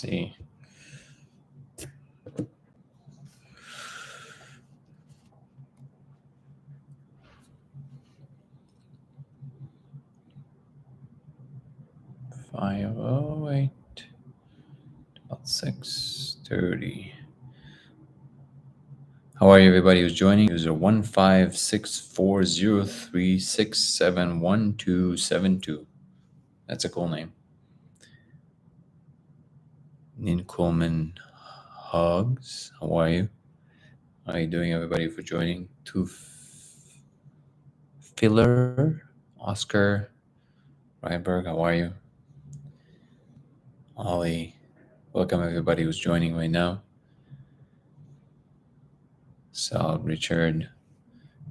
see. Five oh eight, about 6:30. How are you, everybody who's joining? User 15640367127. That's a cool name. Nin Coleman Hugs. How are you? How are you doing, everybody, for joining? Filler, Oscar, Reinberg, how are you? Ollie, welcome everybody who's joining right now. Sal, Richard,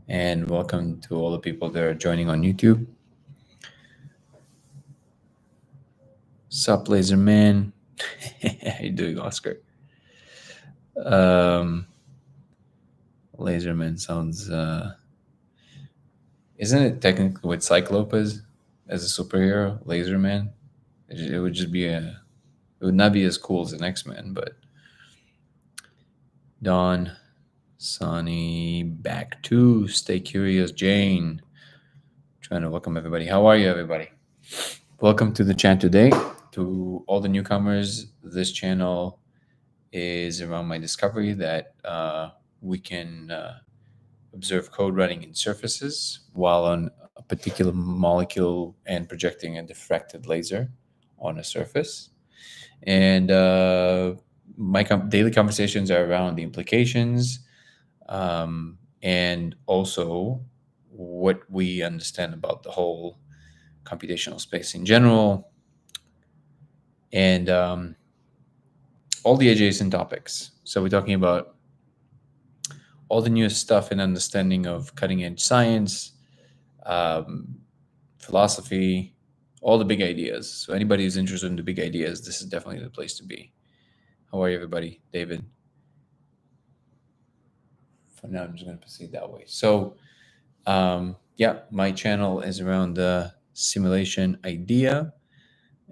and welcome to all the people that are joining on YouTube. Sup, Laserman. How you doing, Oscar? Laserman sounds... isn't it technically with Cyclopes as a superhero, Laserman? It would just be it would not be as cool as an X-Men, but... Dawn, Sonny, back to Stay Curious, Jane. Trying to welcome everybody. How are you, everybody? Welcome to the chat today. To all the newcomers, this channel is around my discovery that we can observe code running in surfaces while on a particular molecule and projecting a diffracted laser on a surface. And my daily conversations are around the implications and also what we understand about the whole computational space in general and all the adjacent topics. So we're talking about all the newest stuff and understanding of cutting edge science, philosophy, all the big ideas. So anybody who's interested in the big ideas, this is definitely the place to be. How are you, everybody? David? For now, I'm just going to proceed that way. So, yeah, my channel is around the simulation idea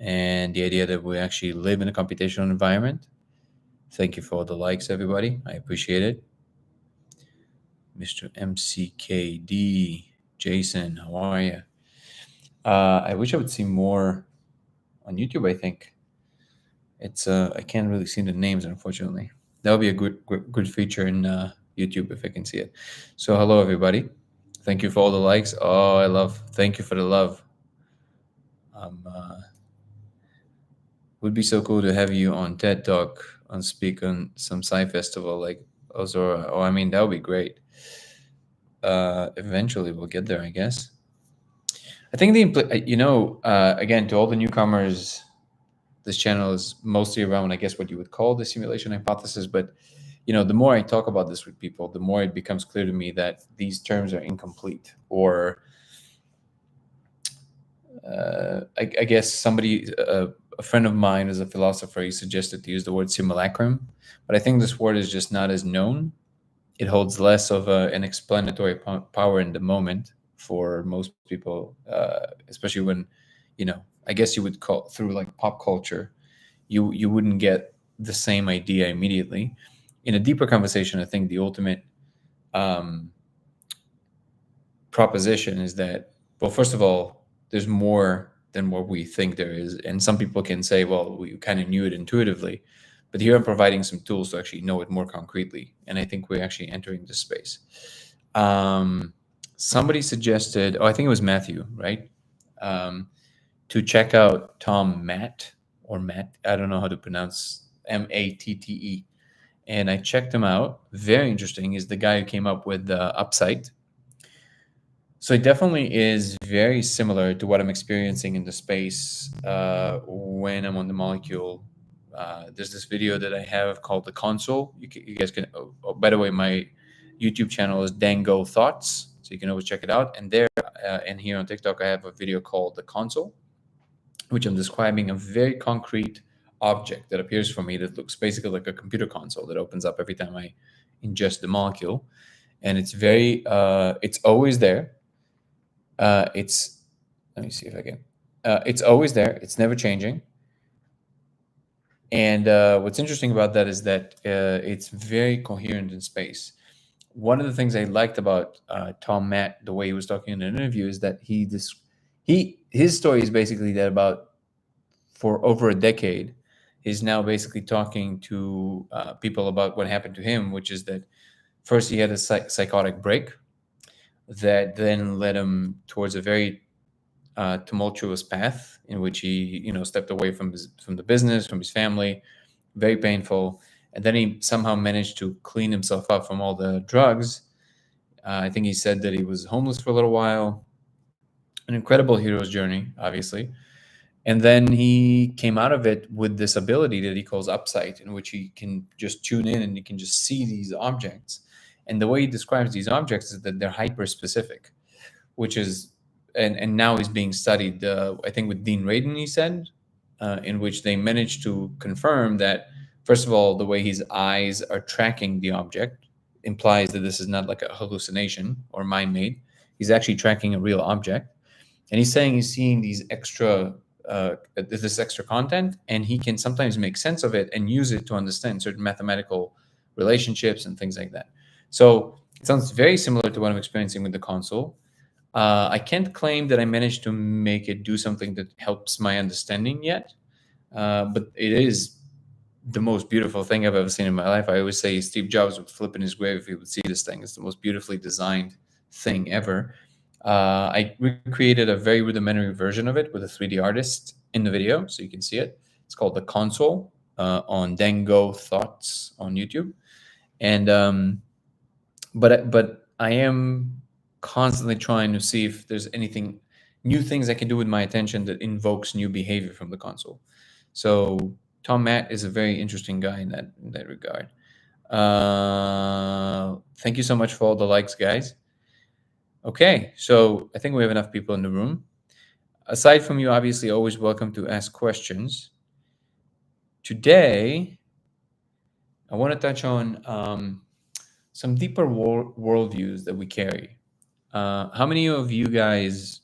and the idea that we actually live in a computational environment. Thank you for all the likes, everybody. I appreciate it. Mr. MCKD, Jason, how are you? I wish I would see more on YouTube. I think it's I can't really see the names, unfortunately. That would be a good feature in YouTube if I can see it. So hello, everybody. Thank you for all the likes. Oh, thank you for the love. Would be so cool to have you on TED Talk on speak on some sci festival like Ozora. Oh, I mean, that would be great. Eventually we'll get there, I guess. I think again, to all the newcomers, this channel is mostly around, I guess, what you would call the simulation hypothesis. But, the more I talk about this with people, the more it becomes clear to me that these terms are incomplete. Or I guess somebody, a friend of mine is a philosopher, he suggested to use the word simulacrum. But I think this word is just not as known. It holds less of an explanatory power in the moment for most people, especially when, I guess you would call through like pop culture, you wouldn't get the same idea immediately. In a deeper conversation, I think the ultimate proposition is that, well, first of all, there's more than what we think there is. And some people can say, well, we kind of knew it intuitively. But here I'm providing some tools to actually know it more concretely. And I think we're actually entering this space. Somebody suggested, I think it was Matthew, right? To check out Tom Matte, I don't know how to pronounce Matte. And I checked him out. Very interesting. He's the guy who came up with the Upside. So it definitely is very similar to what I'm experiencing in the space when I'm on the molecule. There's this video that I have called The Console. You guys can, by the way, my YouTube channel is Dango Thoughts. So you can always check it out. And there, and here on TikTok, I have a video called The Console, which I'm describing a very concrete object that appears for me that looks basically like a computer console that opens up every time I ingest the molecule. And it's it's always there. Let me see if I can. It's always there. It's never changing. And what's interesting about that is that it's very coherent in space. One of the things I liked about Tom Matt, the way he was talking in an interview, is that his story is basically that about for over a decade, he's now basically talking to people about what happened to him, which is that first he had a psychotic break that then led him towards a very tumultuous path in which he, stepped away from the business, from his family, very painful, and then he somehow managed to clean himself up from all the drugs. I think he said that he was homeless for a little while. An incredible hero's journey, obviously. And then he came out of it with this ability that he calls upsight, in which he can just tune in and he can just see these objects. And the way he describes these objects is that they're hyper specific, which is, and now is being studied, I think with Dean Radin, he said, in which they managed to confirm that, first of all, the way his eyes are tracking the object implies that this is not like a hallucination or mind made. He's actually tracking a real object. And he's saying he's seeing these this extra content, and he can sometimes make sense of it and use it to understand certain mathematical relationships and things like that. So it sounds very similar to what I'm experiencing with the console. I can't claim that I managed to make it do something that helps my understanding yet, but it is the most beautiful thing I've ever seen in my life. I always say Steve Jobs would flip in his grave if he would see this thing. It's the most beautifully designed thing ever. I recreated a very rudimentary version of it with a 3D artist in the video, so you can see it. It's called the console on Dango Thoughts on YouTube, and but I am constantly trying to see if there's anything new things I can do with my attention that invokes new behavior from the console. So Tom Matt is a very interesting guy in that regard. Thank you so much for all the likes, guys. Okay, so I think we have enough people in the room. Aside from you, obviously, always welcome to ask questions. Today, I want to touch on some deeper worldviews that we carry. How many of you guys?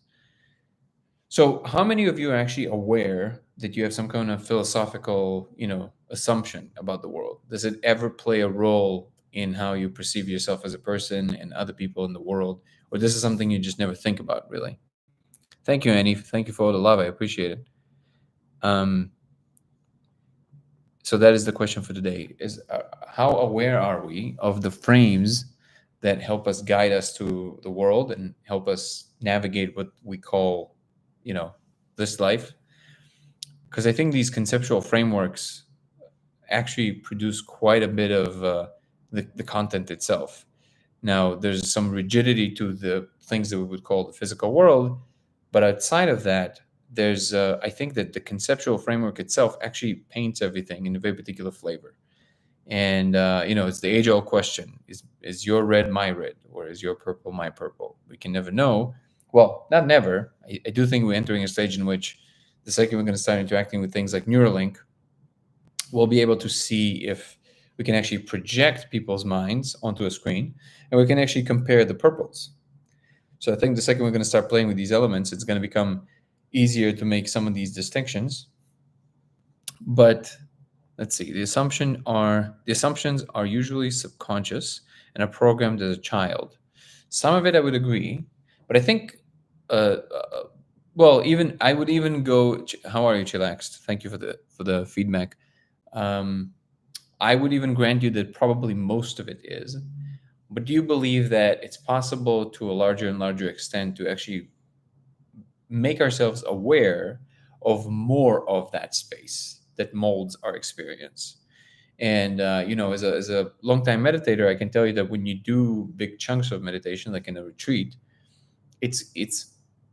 So, how many of you are actually aware that you have some kind of philosophical, assumption about the world? Does it ever play a role in how you perceive yourself as a person and other people in the world, or this is something you just never think about, really? Thank you, Annie. Thank you for all the love. I appreciate it. So that is the question for today: is how aware are we of the frames that help us guide us to the world and help us navigate what we call, this life? Because I think these conceptual frameworks actually produce quite a bit of the content itself. Now, there's some rigidity to the things that we would call the physical world, but outside of that, there's I think that the conceptual framework itself actually paints everything in a very particular flavor. And it's the age-old question: is your red my red, or is your purple my purple? We can never know. Well, not never. I do think we're entering a stage in which the second we're going to start interacting with things like Neuralink, we'll be able to see if we can actually project people's minds onto a screen, and we can actually compare the purples. So I think the second we're going to start playing with these elements, it's going to become easier to make some of these distinctions. But let's see, the assumptions are usually subconscious and are programmed as a child. Some of it I would agree, but I think well, even I would even go. How are you, Chillaxed? Thank you for the feedback. I would even grant you that probably most of it is. But do you believe that it's possible to a larger and larger extent to actually make ourselves aware of more of that space that molds our experience? And as a longtime meditator, I can tell you that when you do big chunks of meditation, like in a retreat,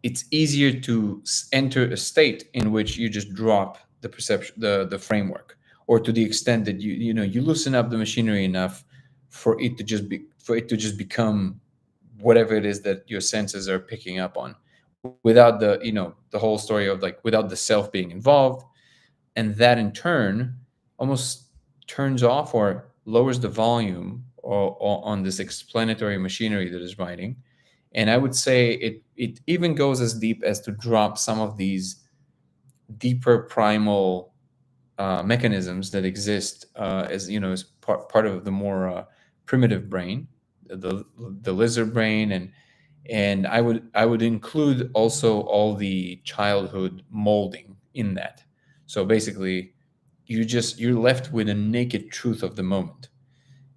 it's easier to enter a state in which you just drop the perception, the framework, or to the extent that you loosen up the machinery enough for it to just become whatever it is that your senses are picking up on, without the whole story of, like, without the self being involved. And that in turn almost turns off or lowers the volume on this explanatory machinery that is writing. And I would say it even goes as deep as to drop some of these deeper primal mechanisms that exist as as part of the more primitive brain, the lizard brain, and I would include also all the childhood molding in that. So basically, you're left with a naked truth of the moment.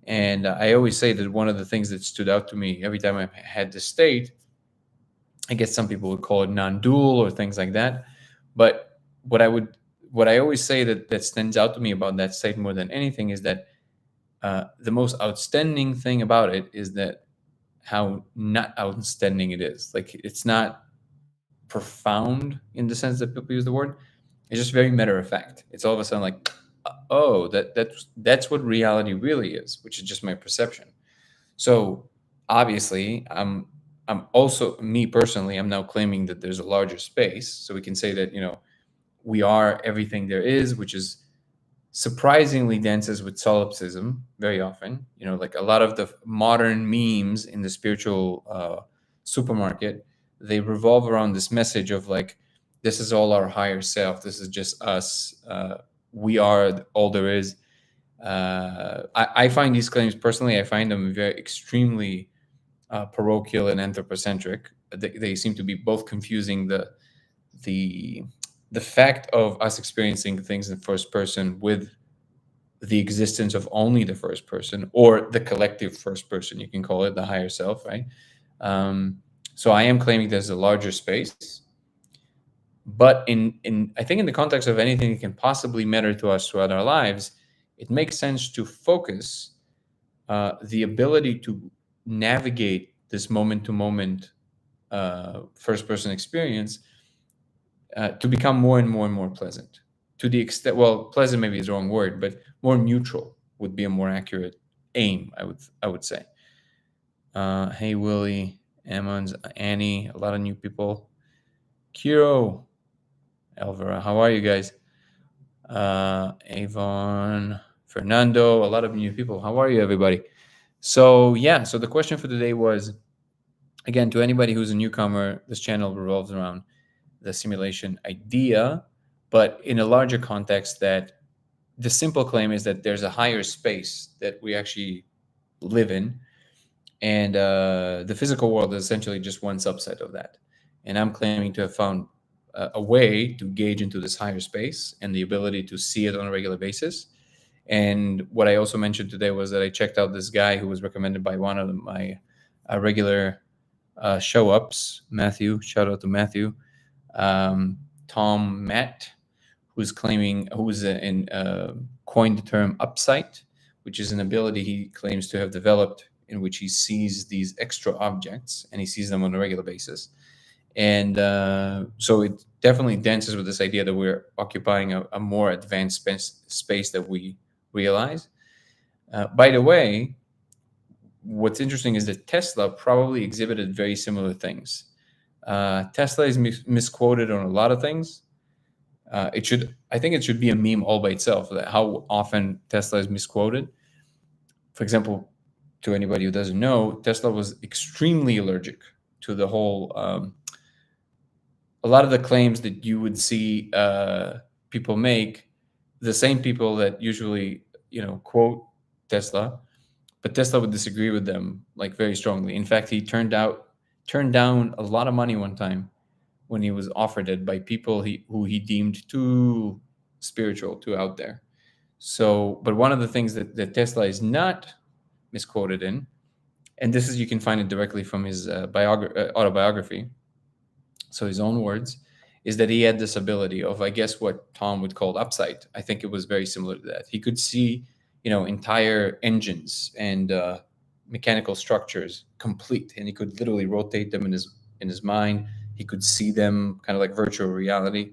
And I always say that one of the things that stood out to me every time I had this state, I guess some people would call it non-dual or things like that. But what I would, what I always say that stands out to me about that state more than anything is that the most outstanding thing about it is that how not outstanding it is. Like it's not profound in the sense that people use the word. It's just very matter of fact. It's all of a sudden like, oh, that's what reality really is, which is just my perception. So obviously, I'm also me personally. I'm now claiming that there's a larger space, so we can say that we are everything there is, which is surprisingly dances with solipsism very often. Like a lot of the modern memes in the spiritual supermarket, they revolve around this message of like, this is all our higher self. This is just us. We are all there is. I find these claims personally, I find them very extremely parochial and anthropocentric. They seem to be both confusing the the fact of us experiencing things in first person with the existence of only the first person or the collective first person. You can call it the higher self, right? So I am claiming there's a larger space, but in I think in the context of anything that can possibly matter to us throughout our lives, it makes sense to focus the ability to navigate this moment to moment first person experience to become more and more and more pleasant, to the extent, well, pleasant maybe is the wrong word, but more neutral would be a more accurate aim, I would say. Hey Willie, Emmons, Annie, a lot of new people. Kiro, Elvira, how are you guys? Avon, Fernando, a lot of new people. How are you, everybody? So yeah, so the question for today was, again, to anybody who's a newcomer, this channel revolves around the simulation idea, but in a larger context, that the simple claim is that there's a higher space that we actually live in, and the physical world is essentially just one subset of that. And I'm claiming to have found a way to gauge into this higher space and the ability to see it on a regular basis. And what I also mentioned today was that I checked out this guy who was recommended by one of my regular show ups, Matthew. Shout out to Matthew. Tom Matt, coined the term upsight, which is an ability he claims to have developed in which he sees these extra objects and he sees them on a regular basis. And so it definitely dances with this idea that we're occupying a more advanced space that we realize. By the way, what's interesting is that Tesla probably exhibited very similar things. Tesla is misquoted on a lot of things. I think it should be a meme all by itself, that how often Tesla is misquoted. For example, to anybody who doesn't know, Tesla was extremely allergic to the whole, a lot of the claims that you would see people make, the same people that usually, quote Tesla, but Tesla would disagree with them like very strongly. In fact, he turned down a lot of money one time when he was offered it by people who he deemed too spiritual, too out there. So, but one of the things that Tesla is not misquoted in, and this is, you can find it directly from his autobiography, so his own words, is that he had this ability of, I guess, what Tom would call upsight. I think it was very similar to that. He could see, entire engines and mechanical structures complete, and he could literally rotate them in his mind. He could see them kind of like virtual reality.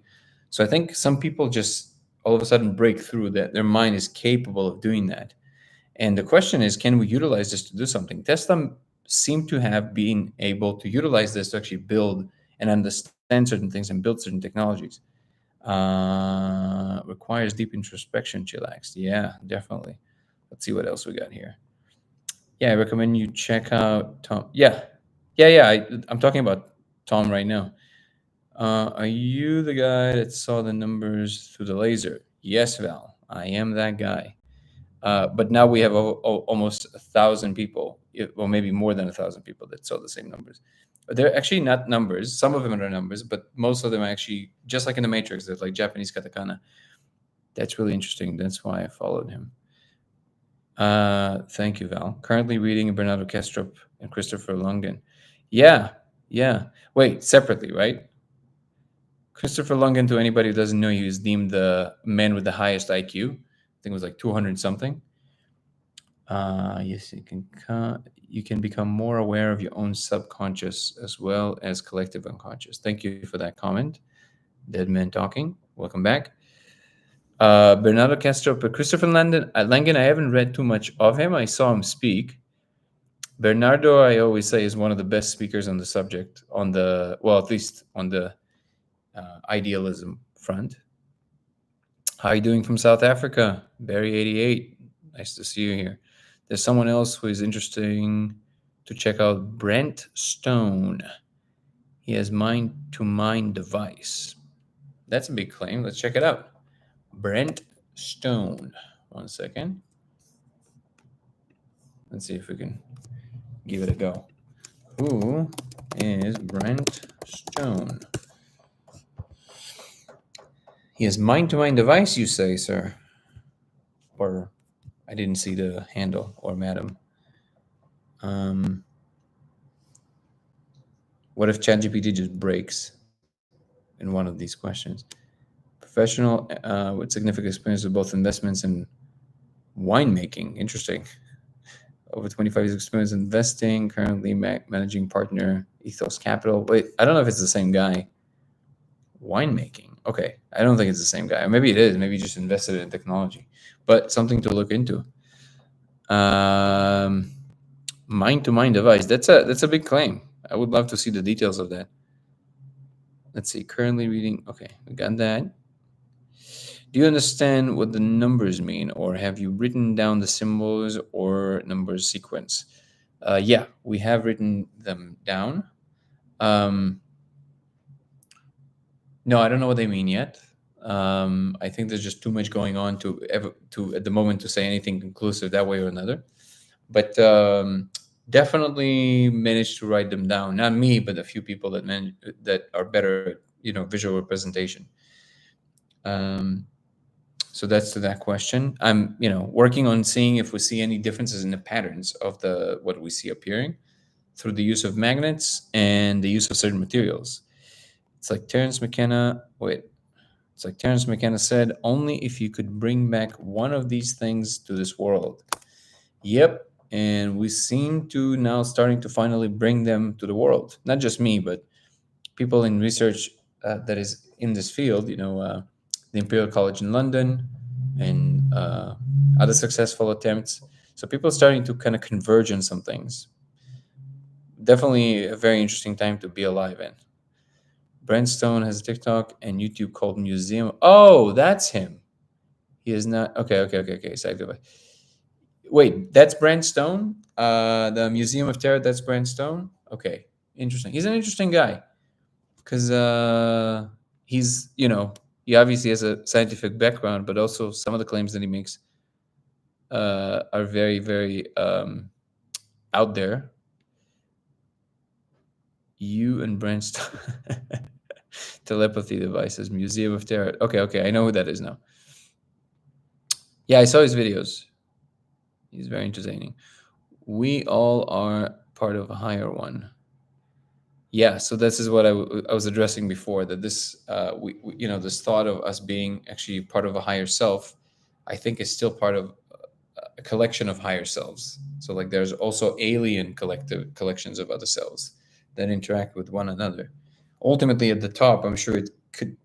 So I think some people just all of a sudden break through that their mind is capable of doing that. And the question is, can we utilize this to do something? Tesla seemed to have been able to utilize this to actually build and understand certain things and build certain technologies. Requires deep introspection, chillaxed. Yeah, definitely. Let's see what else we got here. Yeah, I recommend you check out Tom. Yeah. I'm talking about Tom right now. Are you the guy that saw the numbers through the laser? Yes, Val, I am that guy. But now we have almost 1,000 people, or maybe more than 1,000 people that saw the same numbers. They're actually not numbers. Some of them are numbers, but most of them are actually just like in the Matrix. They're like Japanese katakana. That's really interesting. That's why I followed him. Thank you, Val. Currently reading Bernardo Kastrup and Christopher Lungen. Yeah, yeah. Wait, separately, right? Christopher Lungen, to anybody who doesn't know, he was deemed the man with the highest IQ. I think it was like 200 something. Yes, you can become more aware of your own subconscious as well as collective unconscious. Thank you for that comment. Dead Man Talking. Welcome back. Bernardo Castro, but Christopher Langen, I haven't read too much of him. I saw him speak. Bernardo, I always say, is one of the best speakers on the subject, on the, well, at least on the idealism front. How are you doing from South Africa? Barry88. Nice to see you here. There's someone else who is interesting to check out. Brent Stone. He has mind-to-mind device. That's a big claim. Let's check it out. Brent Stone. 1 second. Let's see if we can give it a go. Who is Brent Stone? He has mind-to-mind device, you say, sir? Or I didn't see the handle, or madam. What if ChatGPT just breaks in one of these questions? Professional with significant experience with both investments and winemaking. Interesting. Over 25 years experience investing, currently managing partner Ethos Capital. Wait, I don't know if it's the same guy. Winemaking. Okay, I don't think it's the same guy. Or maybe it is. Maybe he just invested in technology. But something to look into. Mind-to-mind device. That's a big claim. I would love to see the details of that. Let's see. Currently reading. Okay, we got that. Do you understand what the numbers mean, or have you written down the symbols or numbers sequence? Yeah, we have written them down. No, I don't know what they mean yet. I think there's just too much going on to at the moment to say anything conclusive that way or another. But definitely managed to write them down. Not me, but a few people that are better at visual representation. So that's to that question. I'm working on seeing if we see any differences in the patterns of what we see appearing through the use of magnets and the use of certain materials. It's like Terence McKenna said, only if you could bring back one of these things to this world. Yep. And we seem to now starting to finally bring them to the world. Not just me, but people in research that is in this field, the Imperial College in London and other successful attempts. So people are starting to kind of converge on some things. Definitely a very interesting time to be alive in. Brent Stone has a TikTok and YouTube called Museum. Oh, that's him. He is not. Okay. Wait, that's Brent Stone? The Museum of Terror, that's Brent Stone? Okay, interesting. He's an interesting guy because he's, he obviously has a scientific background, but also some of the claims that he makes are very, very out there. You and Brent Stone. Telepathy devices, Museum of Terror. Okay, I know who that is now. Yeah, I saw his videos. He's very entertaining. We all are part of a higher one. Yeah, so this is what I was addressing before, that this, this thought of us being actually part of a higher self, I think is still part of a collection of higher selves. So like there's also alien collections of other selves that interact with one another. Ultimately, at the top, I'm sure it could,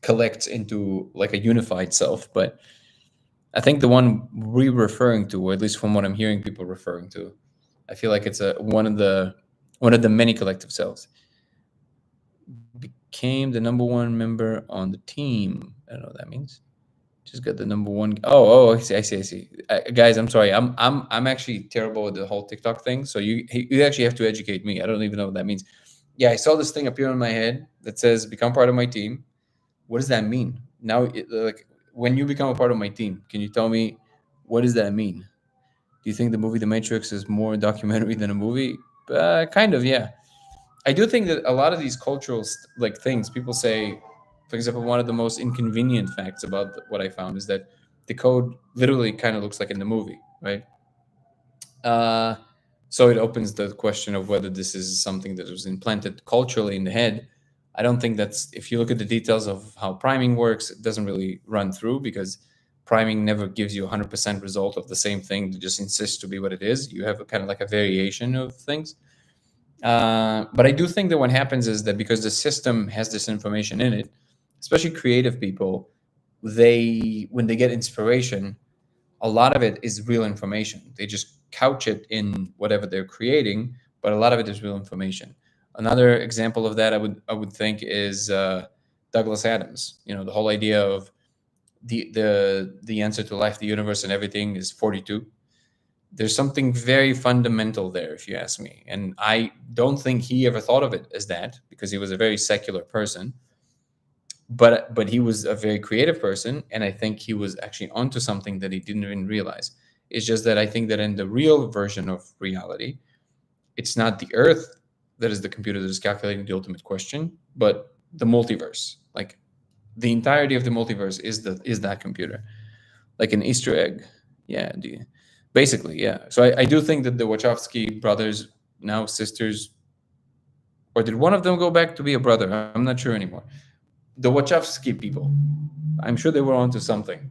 collects into like a unified self, but I think the one we're referring to, or at least from what I'm hearing people referring to, I feel like it's one of the many collective selves. Became the number one member on the team. I don't know what that means. Just got the number one. I see. Guys, I'm sorry. I'm actually terrible with the whole TikTok thing. So you actually have to educate me. I don't even know what that means. Yeah, I saw this thing appear in my head that says "Become part of my team." What does that mean? Now, when you become a part of my team, can you tell me what does that mean? Do you think the movie The Matrix is more documentary than a movie? Kind of, yeah. I do think that a lot of these cultural like things people say, for example, one of the most inconvenient facts about what I found is that the code literally kind of looks like in the movie, right? Uh, so it opens the question of whether this is something that was implanted culturally in the head. I don't think that's, if you look at the details of how priming works, it doesn't really run through, because priming never gives you a 100% result of the same thing that just insists to be what it is. You have a kind of like a variation of things. But I do think that what happens is that because the system has this information in it, especially creative people, they, when they get inspiration, a lot of it is real information. They just couch it in whatever they're creating, but a lot of it is real information. Another example of that I would think is Douglas Adams. You know, the whole idea of the answer to life, the universe, and everything is 42. There's something very fundamental there, if you ask me, and I don't think he ever thought of it as that, because he was a very secular person, but he was a very creative person, and I think he was actually onto something that he didn't even realize. It's just that I think that in the real version of reality, it's not the earth that is the computer that is calculating the ultimate question, but the multiverse. Like, the entirety of the multiverse is that computer, like an Easter egg. Yeah, basically, yeah. So I do think that the Wachowski brothers, now sisters, or did one of them go back to be a brother? I'm not sure anymore. The Wachowski people, I'm sure they were onto something.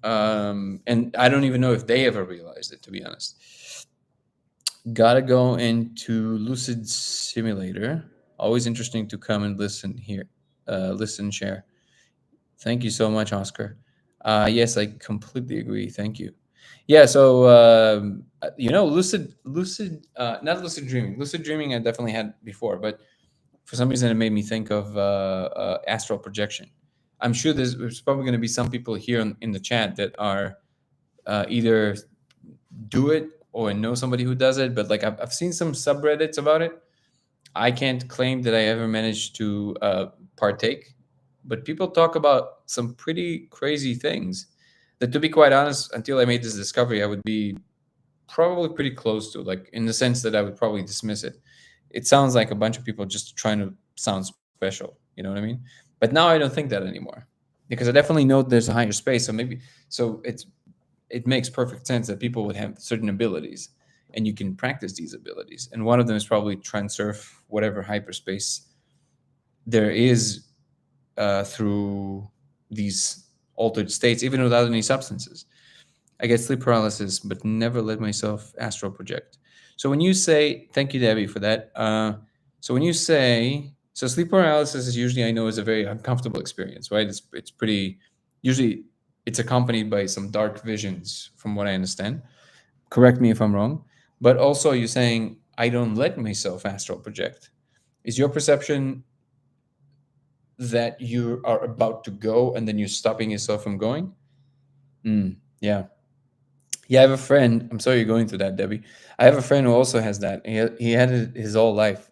And I don't even know if they ever realized it, to be honest. Gotta go into Lucid Simulator. Always interesting to come and listen here, listen, share. Thank you so much, Oscar. Yes, I completely agree. Thank you. Yeah, so not lucid dreaming. Lucid dreaming I definitely had before, but for some reason it made me think of astral projection. I'm sure there's probably going to be some people here in the chat that are either do it or know somebody who does it, but like I've seen some subreddits about it. I can't claim that I ever managed to partake, but people talk about some pretty crazy things that, to be quite honest, until I made this discovery, I would be probably pretty close to, like, in the sense that I would probably dismiss it. It sounds like a bunch of people just trying to sound special, you know what I mean? But now I don't think that anymore, because I definitely know there's a higher space. So maybe, so it makes perfect sense that people would have certain abilities, and you can practice these abilities. And one of them is probably transurf whatever hyperspace there is through these altered states, even without any substances. I get sleep paralysis, but never let myself astral project. So when you say, thank you, Debbie, for that. So when you say, so sleep paralysis is usually, I know, is a very uncomfortable experience, right? It's pretty, usually it's accompanied by some dark visions, from what I understand. Correct me if I'm wrong. But also, you're saying, I don't let myself astral project. Is your perception that you are about to go and then you're stopping yourself from going? Yeah. Yeah, I have a friend. I'm sorry you're going through that, Debbie. I have a friend who also has that. He had it his whole life,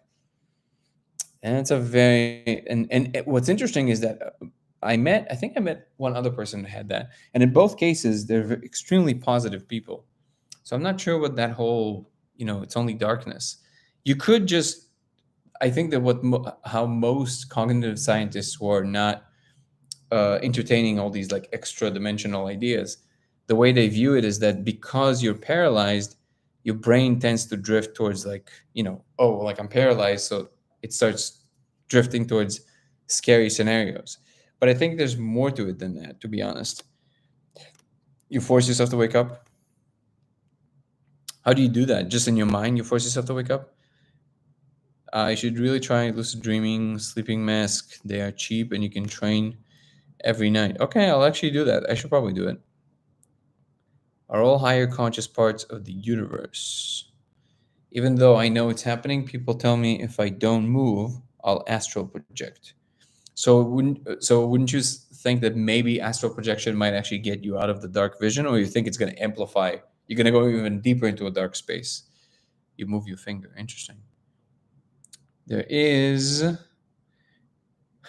and it's a very and what's interesting is that I think I met one other person who had that, and in both cases they're extremely positive people. So I'm not sure what that whole, it's only darkness. You could just, I think that how most cognitive scientists who are not entertaining all these like extra dimensional ideas, the way they view it is that because you're paralyzed, your brain tends to drift towards, like, oh, like I'm paralyzed, so it starts drifting towards scary scenarios. But I think there's more to it than that, to be honest. You force yourself to wake up. How do you do that? Just in your mind, you force yourself to wake up? I should really try lucid dreaming, sleeping mask. They are cheap and you can train every night. Okay, I'll actually do that. I should probably do it. Are all higher conscious parts of the universe. Even though I know it's happening, people tell me if I don't move, I'll astral project. So wouldn't you think that maybe astral projection might actually get you out of the dark vision, or you think it's going to amplify? You're going to go even deeper into a dark space. You move your finger. Interesting. There is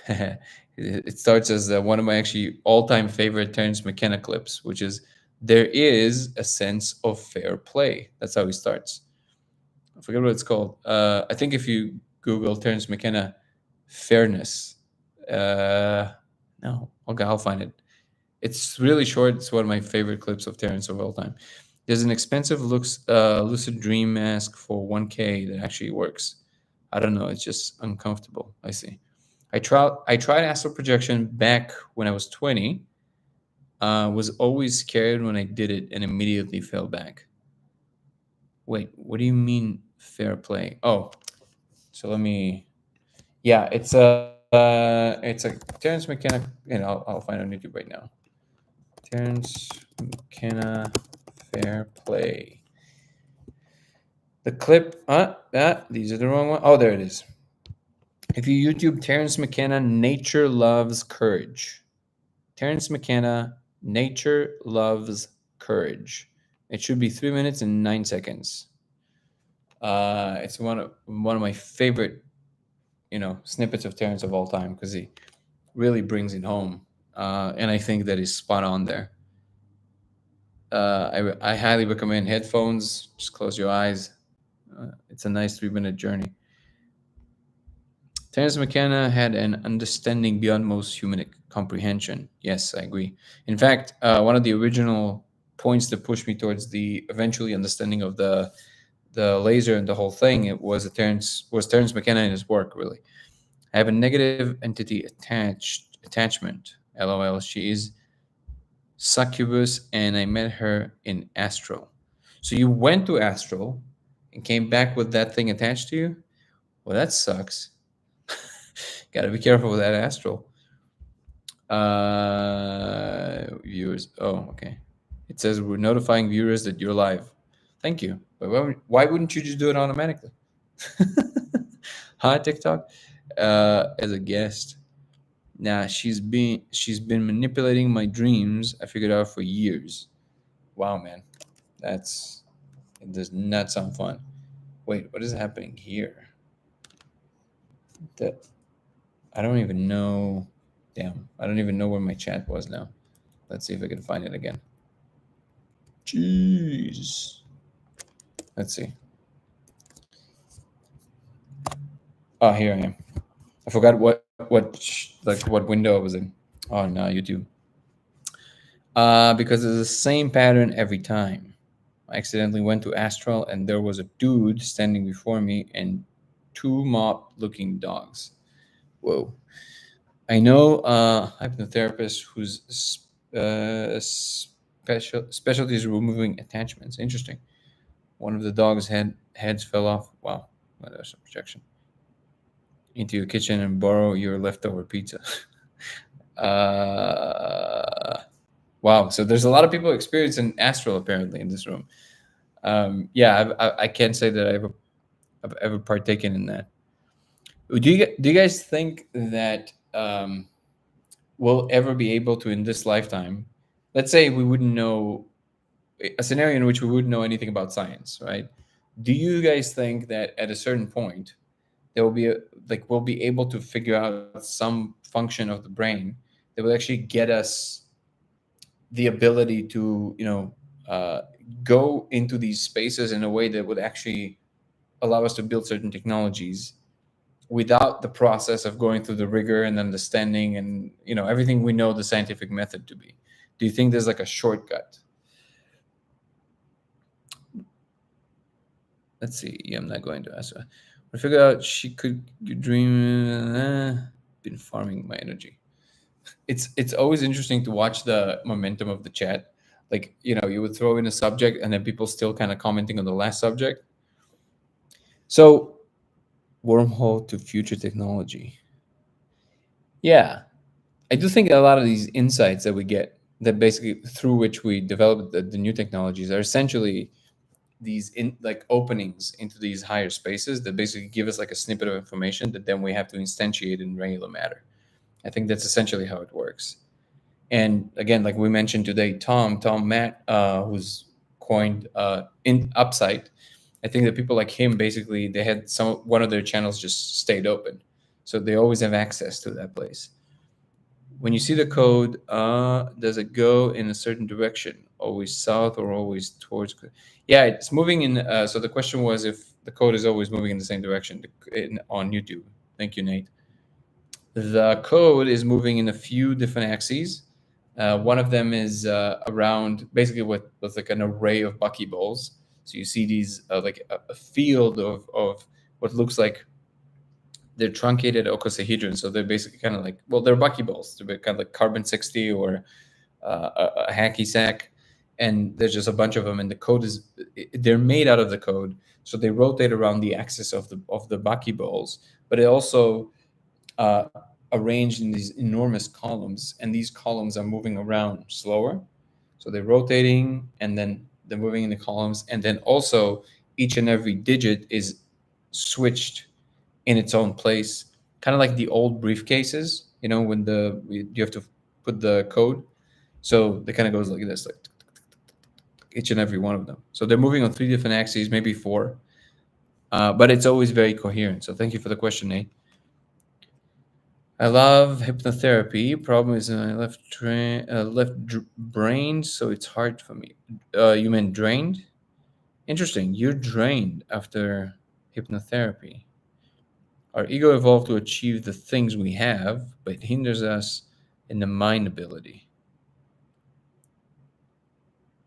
It starts as one of my actually all-time favorite Terence McKenna clips, which is there is a sense of fair play. That's how he starts. I forget what it's called. I think if you Google Terence McKenna fairness, no, okay, I'll find it. It's really short. It's one of my favorite clips of Terence of all time. There's an expensive lucid dream mask for 1K that actually works. I don't know. It's just uncomfortable. I see. I tried astral projection back when I was 20. Was always scared when I did it and immediately fell back. Wait, what do you mean fair play? Oh, so let me. Yeah, it's a Terence McKenna. I'll find it on YouTube right now. Terence McKenna fair play. The clip. These are the wrong one. Oh, there it is. If you YouTube Terence McKenna, Nature Loves Courage. Terence McKenna, Nature Loves Courage. It should be 3 minutes and 9 seconds. It's one of my favorite, snippets of Terence of all time because he really brings it home, and I think that he's spot on there. I highly recommend headphones. Just close your eyes. It's a nice 3 minute journey. Terence McKenna had an understanding beyond most human comprehension. Yes, I agree. In fact, one of the original points that pushed me towards the eventually understanding of the laser and the whole thing was Terence McKenna in his work. Really, I have a negative entity attachment. LOL. She is succubus, and I met her in astral. So you went to astral and came back with that thing attached to you. Well, that sucks. Got to be careful with that astral. Viewers. Oh, okay. It says we're notifying viewers that you're live. Thank you. But why wouldn't you just do it automatically? Hi, TikTok. As a guest. Nah, she's been manipulating my dreams. I figured out for years. Wow, man, it does not sound fun. Wait, what is happening here? That I don't even know. Damn, I don't even know where my chat was now. Let's see if I can find it again. Jeez. Let's see. Oh, here I am. I forgot what window I was in. Oh no, YouTube. Because it's the same pattern every time. I accidentally went to astral and there was a dude standing before me and two mop-looking dogs. Whoa. I know a hypnotherapist whose specialty is removing attachments. Interesting. One of the dog's heads fell off. Wow, well, there's some projection. Into your kitchen and borrow your leftover pizza. Wow. So there's a lot of people experiencing astral apparently in this room. Yeah, I can't say that I've ever partaken in that. Do you guys think that we'll ever be able to in this lifetime? Let's say we wouldn't know a scenario in which we wouldn't know anything about science, right? Do you guys think that at a certain point there will be we'll be able to figure out some function of the brain that will actually get us the ability to go into these spaces in a way that would actually allow us to build certain technologies without the process of going through the rigor and understanding and everything we know the scientific method to be? Do you think there's like a shortcut? Let's see. Yeah, I'm not going to ask her. I figured out she could dream. Been farming my energy. It's always interesting to watch the momentum of the chat. Like, you would throw in a subject and then people still kind of commenting on the last subject. So, wormhole to future technology. Yeah, I do think a lot of these insights that we get, that basically through which we develop the new technologies, are essentially these openings into these higher spaces that basically give us like a snippet of information that then we have to instantiate in regular matter. I think that's essentially how it works. And again, like we mentioned today, Tom Matt, who's coined in Upside. I think that people like him basically they had one of their channels just stayed open, So they always have access to that place. When you see the code, does it go in a certain direction, always south or always towards? Yeah, it's moving in. So the question was if the code is always moving in the same direction on YouTube. Thank you, Nate. The code is moving in a few different axes. One of them is around basically with like an array of buckyballs. So you see these like a field of what looks like they're truncated icosahedrons. So they're basically kind of like, well, they're buckyballs. They're kind of like carbon 60 or a hacky sack. And there's just a bunch of them. And the code is, they're made out of the code. So they rotate around the axis of the buckyballs. But it also uh, arranged in these enormous columns. And these columns are moving around slower. So they're rotating and then they're moving in the columns. And then also each and every digit is switched in its own place, kind of like the old briefcases, when you have to put the code. So they kind of goes like this, like each and every one of them. So they're moving on 3 different axes, maybe 4, but it's always very coherent. So thank you for the question, Nate. I love hypnotherapy. Problem is I brain, so it's hard for me. You meant drained? Interesting. You're drained after hypnotherapy. Our ego evolved to achieve the things we have, but it hinders us in the mind ability.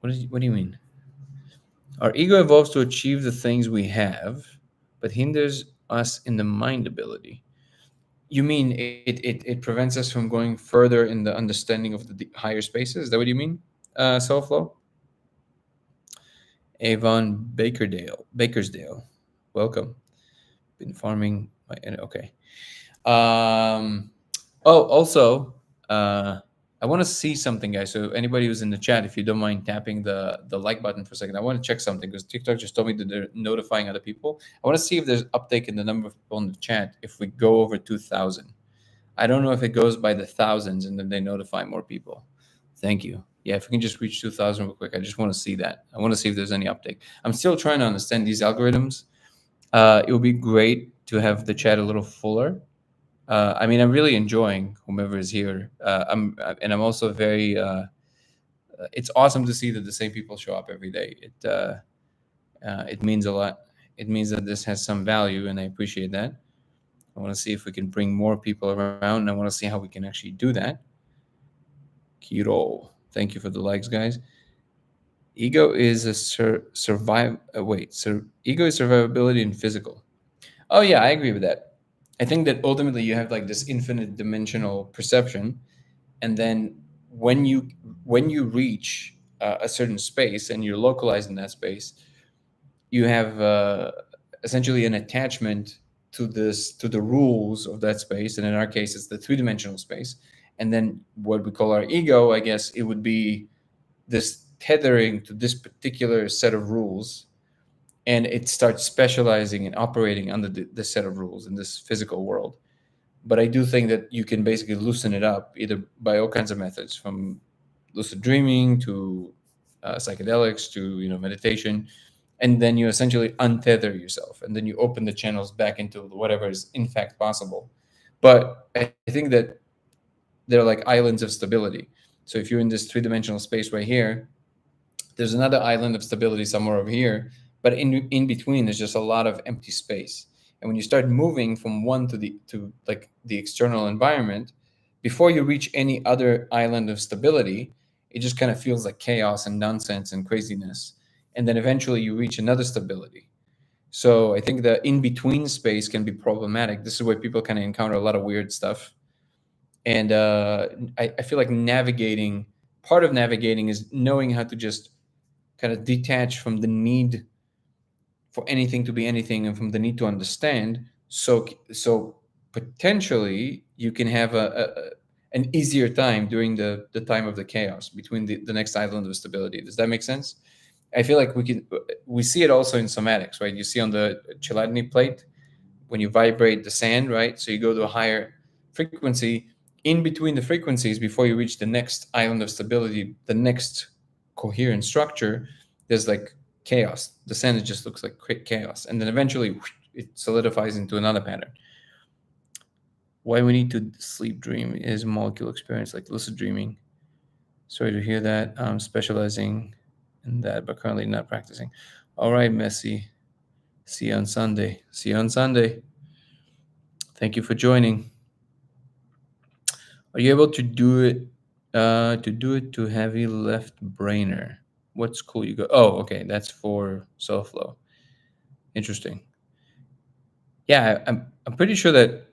What do you mean? Our ego evolves to achieve the things we have, but hinders us in the mind ability. You mean it prevents us from going further in the understanding of the higher spaces? Is that what you mean, Soulflow? Avon Bakersdale. Welcome. Been farming. Okay. Also, I want to see something, guys. So anybody who's in the chat, if you don't mind tapping the like button for a second, I want to check something because TikTok just told me that they're notifying other people. I want to see if there's uptake in the number of people in the chat if we go over 2,000. I don't know if it goes by the thousands and then they notify more people. Thank you. Yeah, if we can just reach 2,000 real quick, I just want to see that. I want to see if there's any uptake. I'm still trying to understand these algorithms. It would be great to have the chat a little fuller. I mean, I'm really enjoying whomever is here. I'm also very. It's awesome to see that the same people show up every day. It means a lot. It means that this has some value, and I appreciate that. I want to see if we can bring more people around, and I want to see how we can actually do that. Kiro, thank you for the likes, guys. Ego is a ego is survivability and physical. Oh yeah, I agree with that. I think that ultimately you have like this infinite dimensional perception, and then when you reach a certain space and you're localized in that space, you have essentially an attachment to the rules of that space, and in our case, it's the 3-dimensional space. And then what we call our ego, I guess, it would be this tethering to this particular set of rules, and it starts specializing and operating under the set of rules in this physical world. But I do think that you can basically loosen it up either by all kinds of methods, from lucid dreaming to psychedelics to meditation, and then you essentially untether yourself, and then you open the channels back into whatever is in fact possible. But I think that they're like islands of stability. So if you're in this 3-dimensional space right here, there's another island of stability somewhere over here, but in between there's just a lot of empty space. And when you start moving from one to like the external environment, before you reach any other island of stability, it just kind of feels like chaos and nonsense and craziness. And then eventually you reach another stability. So I think the in between space can be problematic. This is where people kind of encounter a lot of weird stuff. And I feel like part of navigating is knowing how to just kind of detach from the need for anything to be anything and from the need to understand. So potentially you can have an easier time during the time of the chaos between the next island of stability. Does that make sense? I feel like we see it also in somatics, right? You see on the Chladni plate when you vibrate the sand, right? So you go to a higher frequency. In between the frequencies, before you reach the next island of stability, the next coherent structure, there's like chaos. The sand just looks like quick chaos, and then eventually it solidifies into another pattern. why we need to sleep dream is molecule experience, like lucid dreaming. Sorry to hear that. I'm specializing in that, but currently not practicing. All right, Messi. See you on Sunday. See you on Sunday. Thank you for joining. Are you able to do it? To heavy left brainer. What school you go? Oh, okay. That's for SoFlo. Interesting. Yeah, I'm pretty sure that.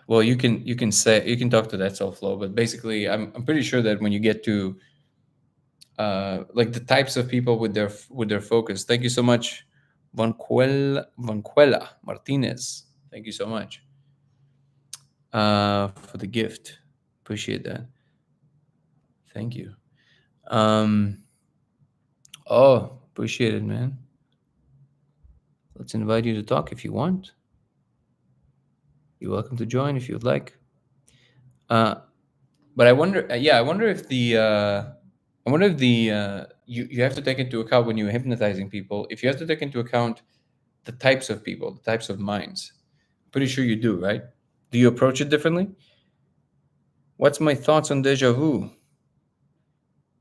Well, you can talk to that SoFlo, but basically, I'm pretty sure that when you get to like the types of people with their focus. Thank you so much, Vanquela Martinez. Thank you so much for the gift. Appreciate that. Thank you. Oh, appreciate it, man. Let's invite you to talk if you want. You're welcome to join if you'd like. But I wonder, I wonder if you have to take into account when you're hypnotizing people. If you have to take into account the types of people, the types of minds. Pretty sure you do, right? Do you approach it differently? What's my thoughts on deja vu?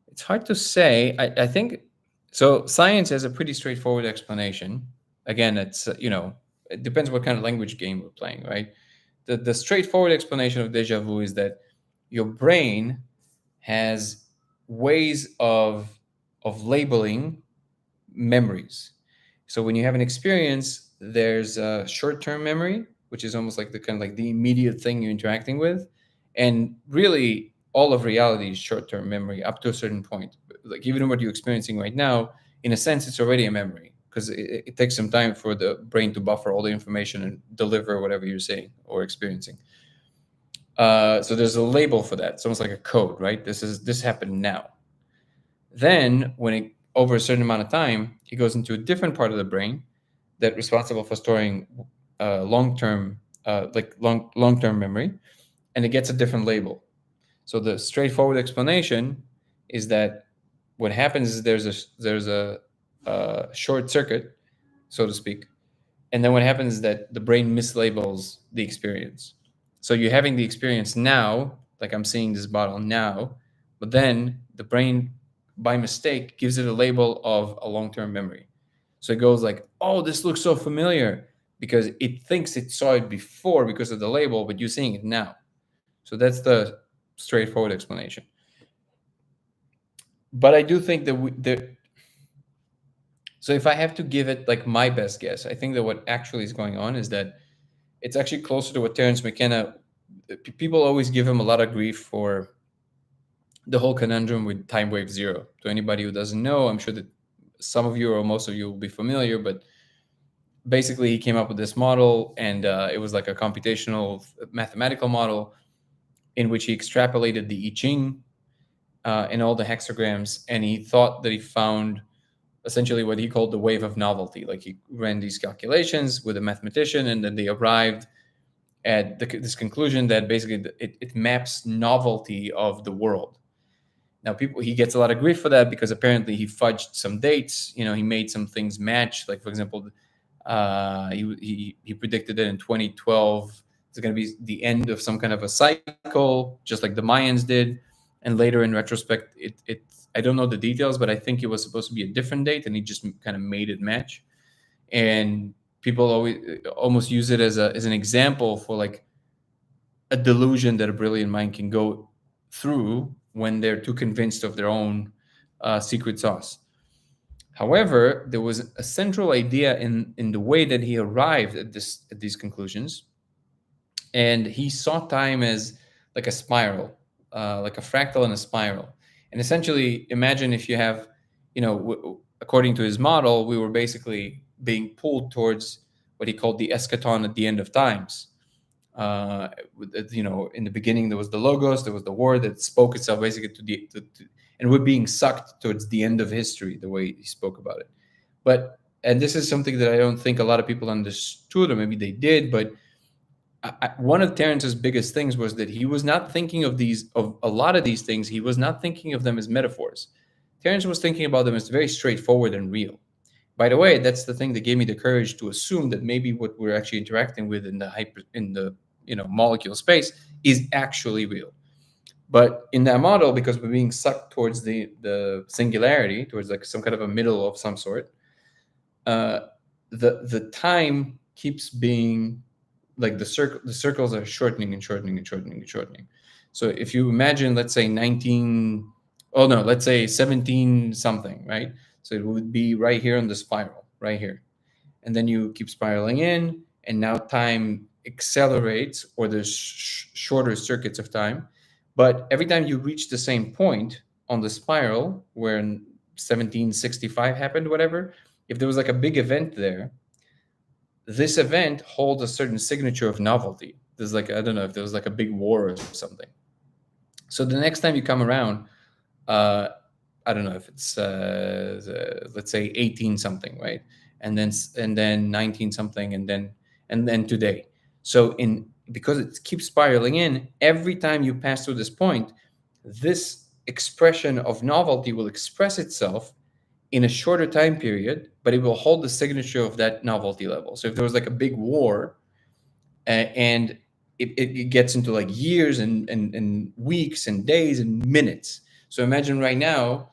It's hard to say. I think so. Science has a pretty straightforward explanation. Again, it's it depends what kind of language game we're playing, right? The straightforward explanation of deja vu is that your brain has ways of labeling memories. So when you have an experience, there's a short-term memory, which is almost like the kind of like the immediate thing you're interacting with, and really all of reality is short-term memory up to a certain point. Like even what you're experiencing right now, in a sense, it's already a memory because it takes some time for the brain to buffer all the information and deliver whatever you're saying or experiencing. So there's a label for that. It's almost like a code, right? This happened now. Then when it over a certain amount of time, it goes into a different part of the brain that's responsible for storing long-term long-term memory, and it gets a different label. So the straightforward explanation is that what happens is there's a short circuit, so to speak, and then what happens is that the brain mislabels the experience. So you're having the experience now, like I'm seeing this bottle now, but then the brain by mistake gives it a label of a long-term memory. So it goes like, oh, this looks so familiar, because it thinks it saw it before because of the label, but you're seeing it now. So that's the straightforward explanation. But I do think that so if I have to give it like my best guess, I think that what actually is going on is that it's actually closer to what Terence McKenna. People always give him a lot of grief for the whole conundrum with time wave zero. To anybody who doesn't know, I'm sure that some of you or most of you will be familiar, but basically he came up with this model, and it was like a computational mathematical model in which he extrapolated the I Ching and all the hexagrams, and he thought that he found essentially what he called the wave of novelty. Like he ran these calculations with a mathematician, and then they arrived at this conclusion that basically it maps novelty of the world. Now, he gets a lot of grief for that because apparently he fudged some dates. He made some things match. Like for example, he predicted that in 2012 it's going to be the end of some kind of a cycle, just like the Mayans did. And later, in retrospect, it I don't know the details, but I think it was supposed to be a different date, and he just kind of made it match. And people almost use it as an example for like a delusion that a brilliant mind can go through when they're too convinced of their own secret sauce. However, there was a central idea in the way that he arrived at these conclusions, and he saw time as like a spiral, like a fractal and a spiral. And essentially, imagine if you have, according to his model, we were basically being pulled towards what he called the eschaton at the end of times. In the beginning there was the logos, there was the word that spoke itself basically and we're being sucked towards the end of history, the way he spoke about it. And this is something that I don't think a lot of people understood, or maybe they did, but one of Terence's biggest things was that he was not thinking of a lot of these things. He was not thinking of them as metaphors. Terence was thinking about them as very straightforward and real. By the way, that's the thing that gave me the courage to assume that maybe what we're actually interacting with in the molecule space is actually real. But in that model, because we're being sucked towards the singularity, towards like some kind of a middle of some sort, the time keeps being like the circles are shortening and shortening and shortening and shortening. So if you imagine, let's say 19, oh no, let's say 17 something, right? So it would be right here on the spiral, right here. And then you keep spiraling in, and now time accelerates, or there's shorter circuits of time. But every time you reach the same point on the spiral where 1765 happened, whatever, if there was like a big event there, this event holds a certain signature of novelty. There's like, I don't know if there was like a big war or something. So the next time you come around, I don't know if it's let's say 18 something, right? And then 19 something, and then today. So because it keeps spiraling in, every time you pass through this point, this expression of novelty will express itself in a shorter time period, but it will hold the signature of that novelty level. So if there was like a big war, and it gets into like years and weeks and days and minutes. So imagine right now,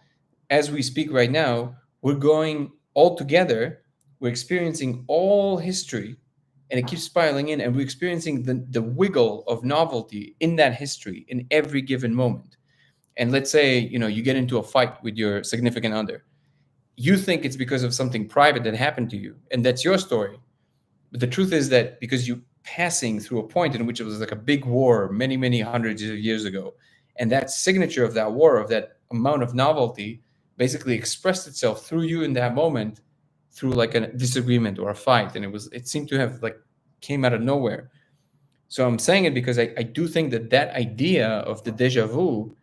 as we speak right now, we're going all together, we're experiencing all history, and it keeps spiraling in, and we're experiencing the wiggle of novelty in that history in every given moment. And let's say, you get into a fight with your significant other. You think it's because of something private that happened to you, and that's your story. But the truth is that because you passing through a point in which it was like a big war many, many hundreds of years ago, and that signature of that war, of that amount of novelty, basically expressed itself through you in that moment, through like a disagreement or a fight, and it seemed to have like came out of nowhere. So I'm saying it because I do think that idea of the deja vu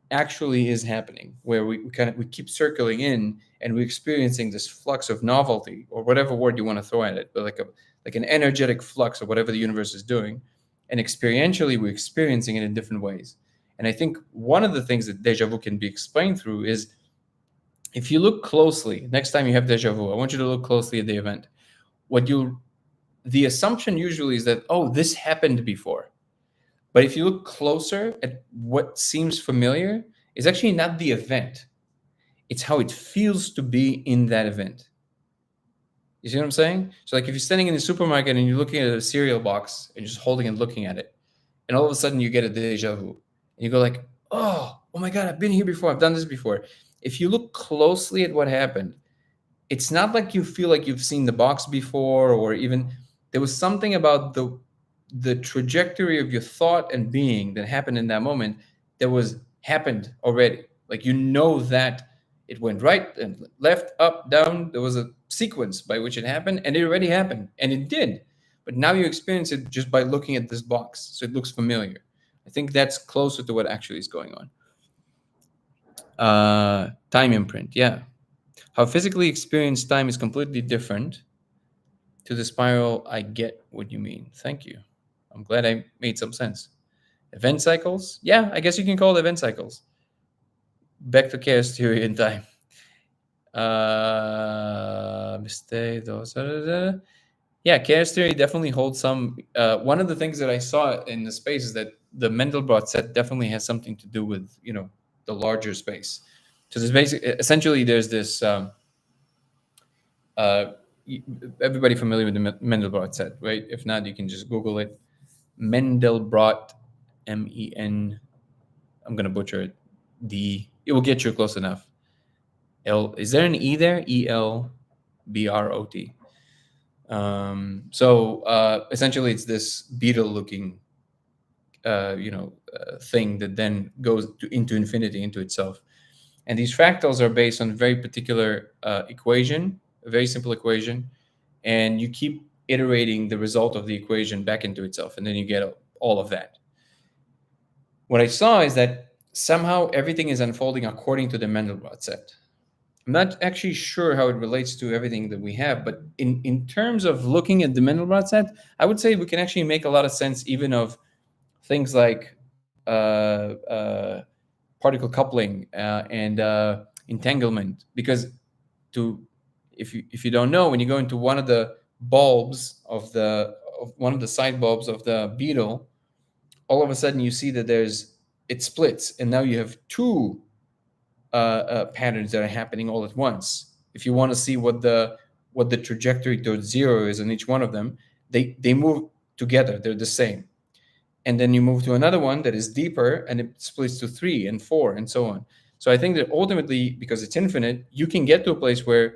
actually is happening, where we keep circling in, and we're experiencing this flux of novelty, or whatever word you want to throw at it, but like an energetic flux of whatever the universe is doing, and experientially we're experiencing it in different ways. And I think one of the things that deja vu can be explained through is, if you look closely, next time you have deja vu, I want you to look closely at the event. The assumption usually is that, oh, this happened before. But if you look closer at what seems familiar, it's actually not the event. It's how it feels to be in that event. You see what I'm saying? So like if you're standing in the supermarket and you're looking at a cereal box and just holding and looking at it, and all of a sudden you get a deja vu, and you go like, oh my God, I've been here before. I've done this before. If you look closely at what happened, it's not like you feel like you've seen the box before, or even there was something about the trajectory of your thought and being that happened in that moment that was happened already. Like, that it went right and left, up, down. There was a sequence by which it happened, and it already happened, and it did. But now you experience it just by looking at this box, so it looks familiar. I think that's closer to what actually is going on. Time imprint, yeah. How physically experienced time is completely different to the spiral. I get what you mean. Thank you. I'm glad I made some sense. Event cycles? Yeah, I guess you can call it event cycles. Back to chaos theory in time. Mistake those. Yeah, chaos theory definitely holds some. One of the things that I saw in the space is that the Mandelbrot set definitely has something to do with the larger space. So there's essentially there's this. Everybody familiar with the Mandelbrot set, right? If not, you can just Google it. Mandelbrot, MEN. I'm gonna butcher it. It will get you close enough. Is there an E there? ELBROT. So essentially, it's this beetle-looking, thing that then goes into infinity, into itself. And these fractals are based on a very particular equation, a very simple equation, and you keep iterating the result of the equation back into itself, and then you get all of that. What I saw is that somehow everything is unfolding according to the Mandelbrot set. I'm not actually sure how it relates to everything that we have, but in terms of looking at the Mandelbrot set, I would say we can actually make a lot of sense even of things like particle coupling and entanglement. Because if you don't know, when you go into one of the bulbs of of one of the side bulbs of the beetle, all of a sudden you see that it splits, and now you have two patterns that are happening all at once. If you want to see what the trajectory towards zero is on each one of them, they move together. They're the same. And then you move to another one that is deeper, and it splits to 3 and 4 and so on. So I think that ultimately, because it's infinite, you can get to a place where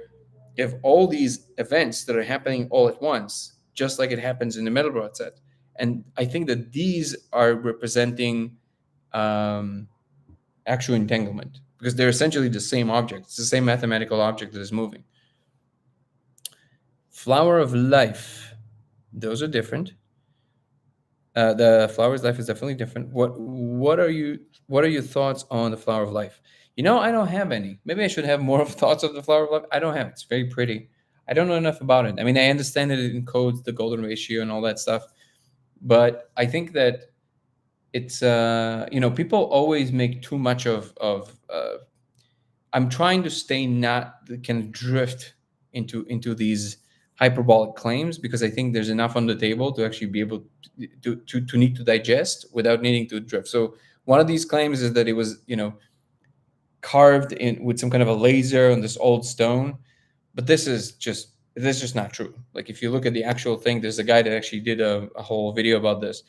you have all these events that are happening all at once, just like it happens in the Mandelbrot set. And I think that these are representing actual entanglement, because they're essentially the same object. It's the same mathematical object that is moving. Flower of life, those are different. The flower's life is definitely different. What are your thoughts on the flower of life? I don't have any. Maybe I should have more of thoughts of the flower of life. I don't have. It's very pretty. I don't know enough about it. I mean, I understand that it encodes the golden ratio and all that stuff, but I think that it's people always make too much of. I'm trying to stay not kind of drift into these hyperbolic claims, because I think there's enough on the table to actually be able to need to digest without needing to drift. So one of these claims is that it was carved in with some kind of a laser on this old stone, but this is just not true. Like, if you look at the actual thing, there's a guy that actually did a whole video about this.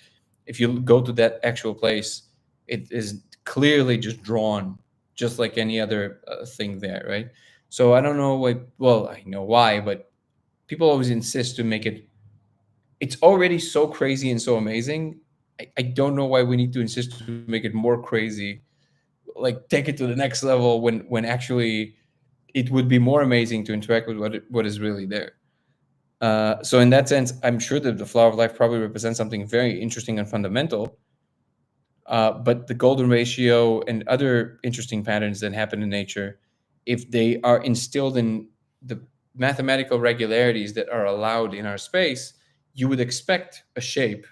If you go to that actual place, it is clearly just drawn just like any other thing there, right? So I don't know why. Well, I know why, but people always insist to make it. It's already so crazy and so amazing. I don't know why we need to insist to make it more crazy, like take it to the next level, when actually it would be more amazing to interact with what is really there. So in that sense, I'm sure that the flower of life probably represents something very interesting and fundamental. But the golden ratio and other interesting patterns that happen in nature, if they are instilled in the mathematical regularities that are allowed in our space, you would expect a shape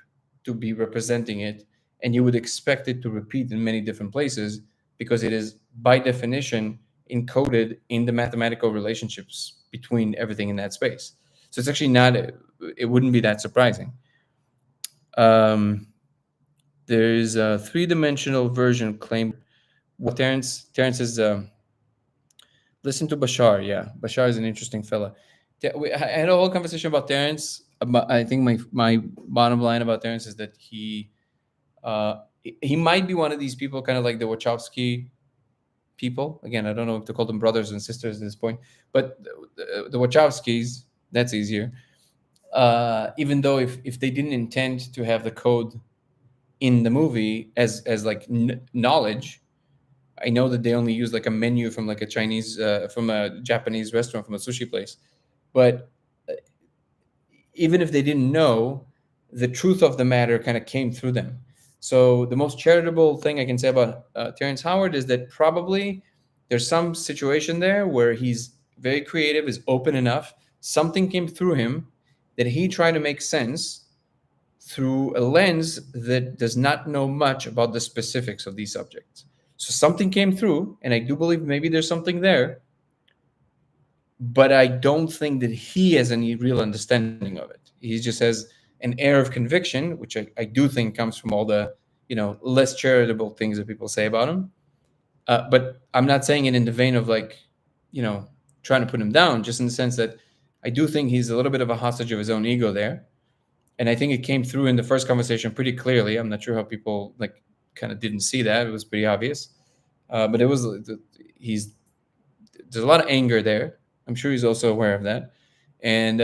to be representing it, and you would expect it to repeat in many different places, because it is by definition encoded in the mathematical relationships between everything in that space. So it's actually not, it wouldn't be that surprising. There's a three-dimensional version claimed. What Terence is, listen to Bashar. Yeah, Bashar is an interesting fella. I had a whole conversation about Terence. I think my bottom line about Terence is that he might be one of these people, kind of like the Wachowski people. Again, I don't know if to call them brothers and sisters at this point, but the Wachowskis, that's easier. Even though if they didn't intend to have the code in the movie as like knowledge, I know that they only use like a menu from like a Chinese from a Japanese restaurant, from a sushi place. But even if they didn't know, the truth of the matter kind of came through them. So the most charitable thing I can say about Terrence Howard is that probably there's some situation there where he's very creative, is open enough. Something came through him that he tried to make sense through a lens that does not know much about the specifics of these subjects. So something came through, and I do believe maybe there's something there, but I don't think that he has any real understanding of it. He just has an air of conviction, which I do think comes from all the less charitable things that people say about him. But I'm not saying it in the vein of like trying to put him down, just in the sense that I do think he's a little bit of a hostage of his own ego there. And I think it came through in the first conversation pretty clearly. I'm not sure how people like kind of didn't see that. It was pretty obvious. But it was there's a lot of anger there. I'm sure he's also aware of that. And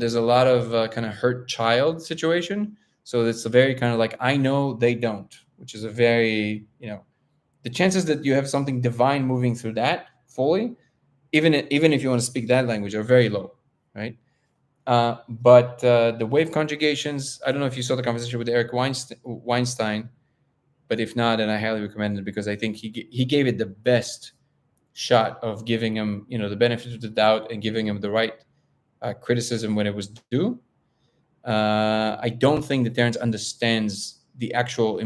there's a lot of kind of hurt child situation. So it's a very kind of like, I know they don't, which is a very, the chances that you have something divine moving through that fully, even if you want to speak that language, are very low, right? But the wave conjugations, I don't know if you saw the conversation with Eric Weinstein, but if not, then I highly recommend it, because I think he gave it the best shot of giving him, the benefit of the doubt and giving him the right criticism when it was due. I don't think that Terrence understands the actual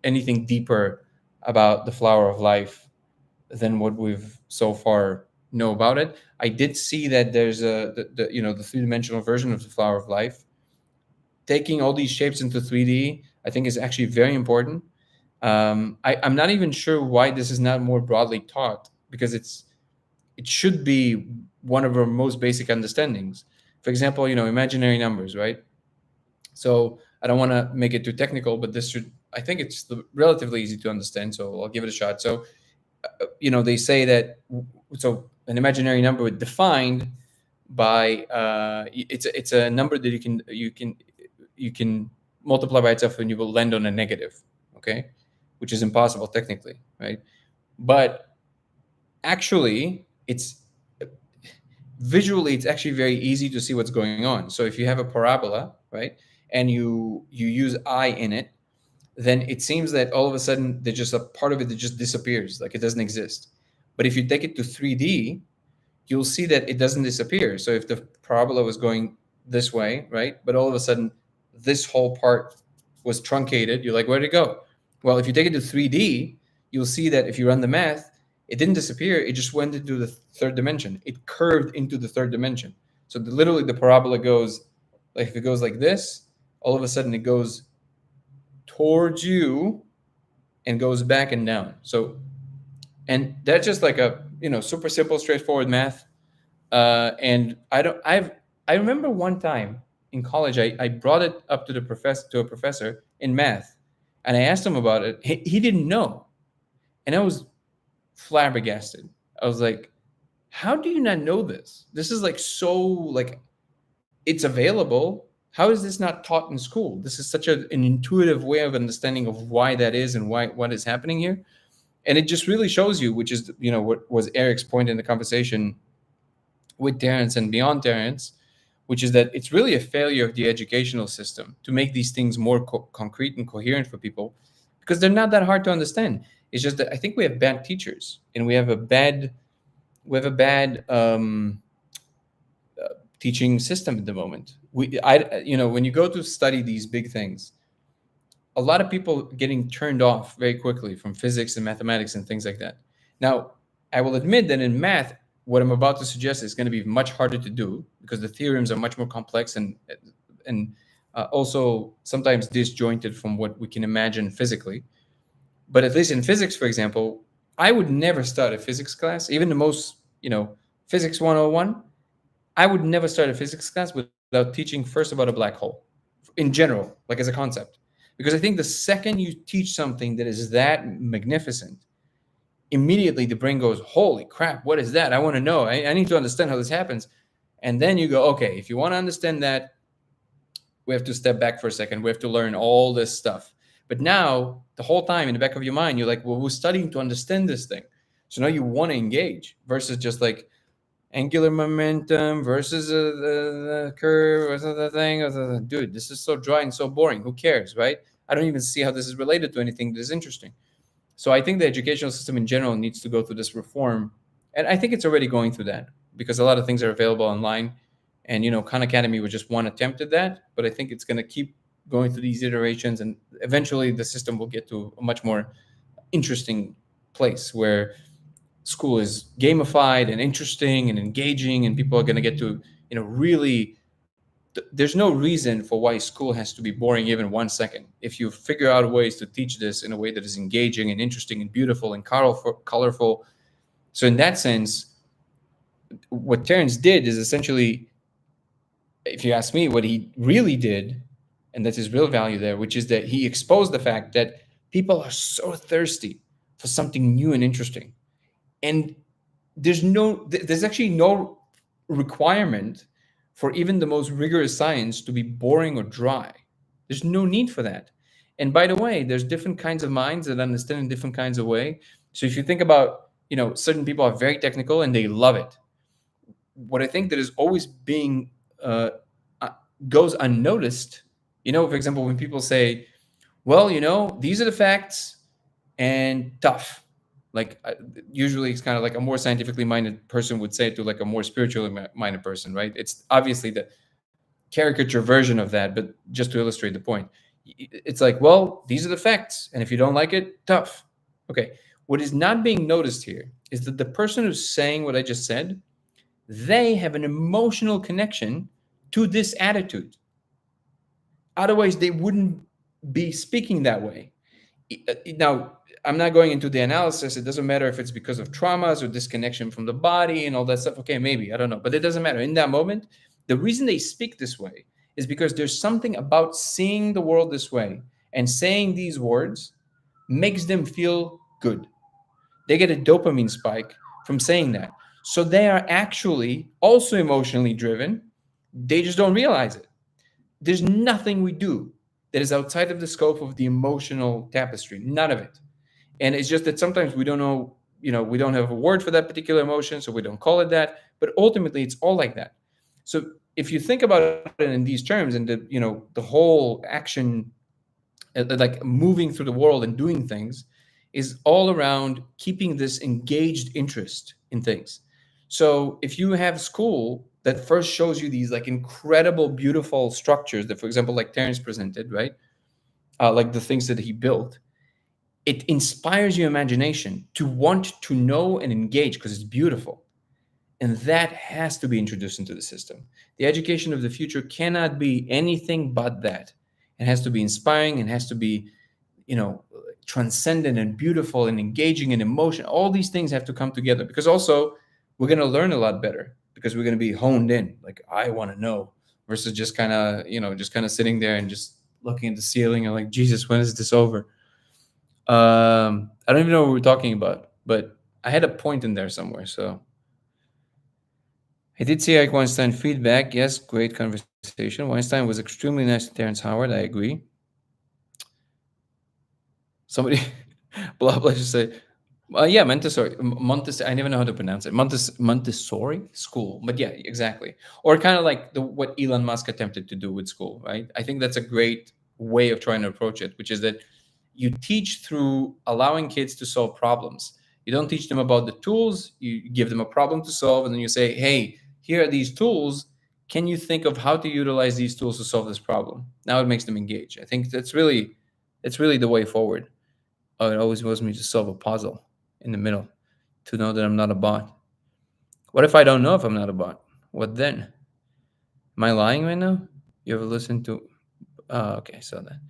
anything deeper about the flower of life than what we've so far know about it. I did see that there's the three-dimensional version of the flower of life taking all these shapes into 3D, I think is actually very important. I'm not even sure why this is not more broadly taught, because it should be one of our most basic understandings. For example, imaginary numbers, right? So I don't want to make it too technical, but I think it's relatively easy to understand. So I'll give it a shot. So, they say that, so an imaginary number defined by, it's a number that you can multiply by itself and you will land on a negative, okay, which is impossible technically, right? But actually, visually it's actually very easy to see what's going on. So if you have a parabola, right, and you use I in it, then it seems that all of a sudden there's just a part of it that just disappears, like it doesn't exist. But if you take it to 3D, you'll see that it doesn't disappear. So if the parabola was going this way, right, but all of a sudden this whole part was truncated, you're like, where'd it go? Well, if you take it to 3D, you'll see that if you run the math, it didn't disappear. It just went into the third dimension. It curved into the third dimension. So literally the parabola goes, like if it goes like this, all of a sudden it goes towards you and goes back and down. So, and that's just like a super simple, straightforward math. And I remember one time in college, I brought it up to a professor in math, and I asked him about it. He didn't know, and I was flabbergasted. I was like, "How do you not know this? This is like so like it's available. How is this not taught in school? This is such an intuitive way of understanding of why that is and what is happening here." And it just really shows you, which is what was Eric's point in the conversation with Terence and beyond Terence, which is that it's really a failure of the educational system to make these things more concrete and coherent for people, because they're not that hard to understand. It's just that I think we have bad teachers, and we have a bad teaching system at the moment. When you go to study these big things, a lot of people getting turned off very quickly from physics and mathematics and things like that. Now, I will admit that in math, what I'm about to suggest is going to be much harder to do, because the theorems are much more complex and also sometimes disjointed from what we can imagine physically. But at least in physics, for example, I would never start a physics class, even the most, physics 101. I would never start a physics class without teaching first about a black hole in general, like as a concept. Because I think the second you teach something that is that magnificent, immediately the brain goes, holy crap, what is that? I want to know. I need to understand how this happens. And then you go, okay, if you want to understand that, we have to step back for a second. We have to learn all this stuff. But now, the whole time in the back of your mind, you're like, well, we're studying to understand this thing. So now you want to engage, versus just like angular momentum versus the curve or the thing. Dude, this is so dry and so boring. Who cares, right? I don't even see how this is related to anything that is interesting. So I think the educational system in general needs to go through this reform. And I think it's already going through that, because a lot of things are available online. And, Khan Academy was just one attempt at that. But I think it's going to keep going through these iterations. And eventually the system will get to a much more interesting place where school is gamified and interesting and engaging, and people are going to get to, really, there's no reason for why school has to be boring even 1 second. If you figure out ways to teach this in a way that is engaging and interesting and beautiful and colorful. So in that sense, what Terence did is essentially, if you ask me, what he really did, and that's his real value there, which is that he exposed the fact that people are so thirsty for something new and interesting. And there's actually no requirement for even the most rigorous science to be boring or dry. There's no need for that. And by the way, there's different kinds of minds that understand in different kinds of way. So if you think about, certain people are very technical and they love it. What I think that is always being goes unnoticed, for example, when people say, well, these are the facts and tough. Like usually it's kind of like a more scientifically minded person would say it to like a more spiritually minded person, right? It's obviously the caricature version of that, but just to illustrate the point, it's like, well, these are the facts, and if you don't like it, tough. Okay, what is not being noticed here is that the person who's saying what I just said, they have an emotional connection to this attitude. Otherwise, they wouldn't be speaking that way. Now, I'm not going into the analysis. It doesn't matter if it's because of traumas or disconnection from the body and all that stuff. Okay, maybe, I don't know, but it doesn't matter. In that moment, the reason they speak this way is because there's something about seeing the world this way and saying these words makes them feel good. They get a dopamine spike from saying that. So they are actually also emotionally driven. They just don't realize it. There's nothing we do that is outside of the scope of the emotional tapestry. None of it. And it's just that sometimes we don't know, we don't have a word for that particular emotion, so we don't call it that. But ultimately, it's all like that. So if you think about it in these terms, and the whole action, like moving through the world and doing things, is all around keeping this engaged interest in things. So if you have school that first shows you these like incredible, beautiful structures that, for example, like Terence presented, right? Like the things that he built, it inspires your imagination to want to know and engage because it's beautiful. And that has to be introduced into the system. The education of the future cannot be anything but that. It has to be inspiring and has to be, you know, transcendent and beautiful and engaging and emotion. All these things have to come together, because also we're going to learn a lot better because we're going to be honed in. Like, I want to know, versus just kind of, just kind of sitting there and just looking at the ceiling and like, Jesus, when is this over? I don't even know what we're talking about, but I had a point in there somewhere. So I did see Eric Weinstein feedback. Yes, great conversation. Weinstein was extremely nice to Terrence Howard. I agree. Somebody, blah blah, just say, yeah, Montessori. I never know how to pronounce it. Montessori school, but yeah, exactly. Or kind of like what Elon Musk attempted to do with school, right? I think that's a great way of trying to approach it, which is that you teach through allowing kids to solve problems. You don't teach them about the tools. You give them a problem to solve, and then you say, "Hey, here are these tools. Can you think of how to utilize these tools to solve this problem?" Now it makes them engage. I think that's really the way forward. Oh, it always wants me to solve a puzzle in the middle to know that I'm not a bot. What if I don't know if I'm not a bot? What then? Am I lying right now? You ever listen to? Okay, so that.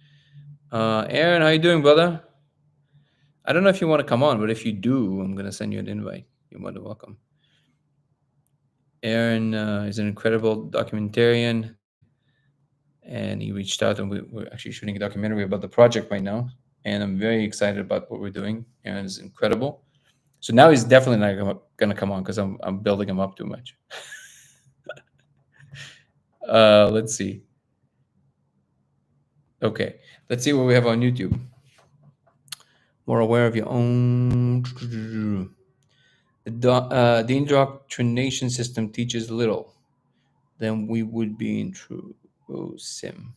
Aaron, how you doing, brother? I don't know if you want to come on, but if you do, I'm gonna send you an invite. You're more than welcome. Aaron is an incredible documentarian, and he reached out, and we're actually shooting a documentary about the project right now. And I'm very excited about what we're doing. Aaron is incredible. So now he's definitely not gonna come on because I'm building him up too much. Let's see. Okay, let's see what we have on YouTube. More aware of your own. The indoctrination system teaches little. Then we would be in true sim.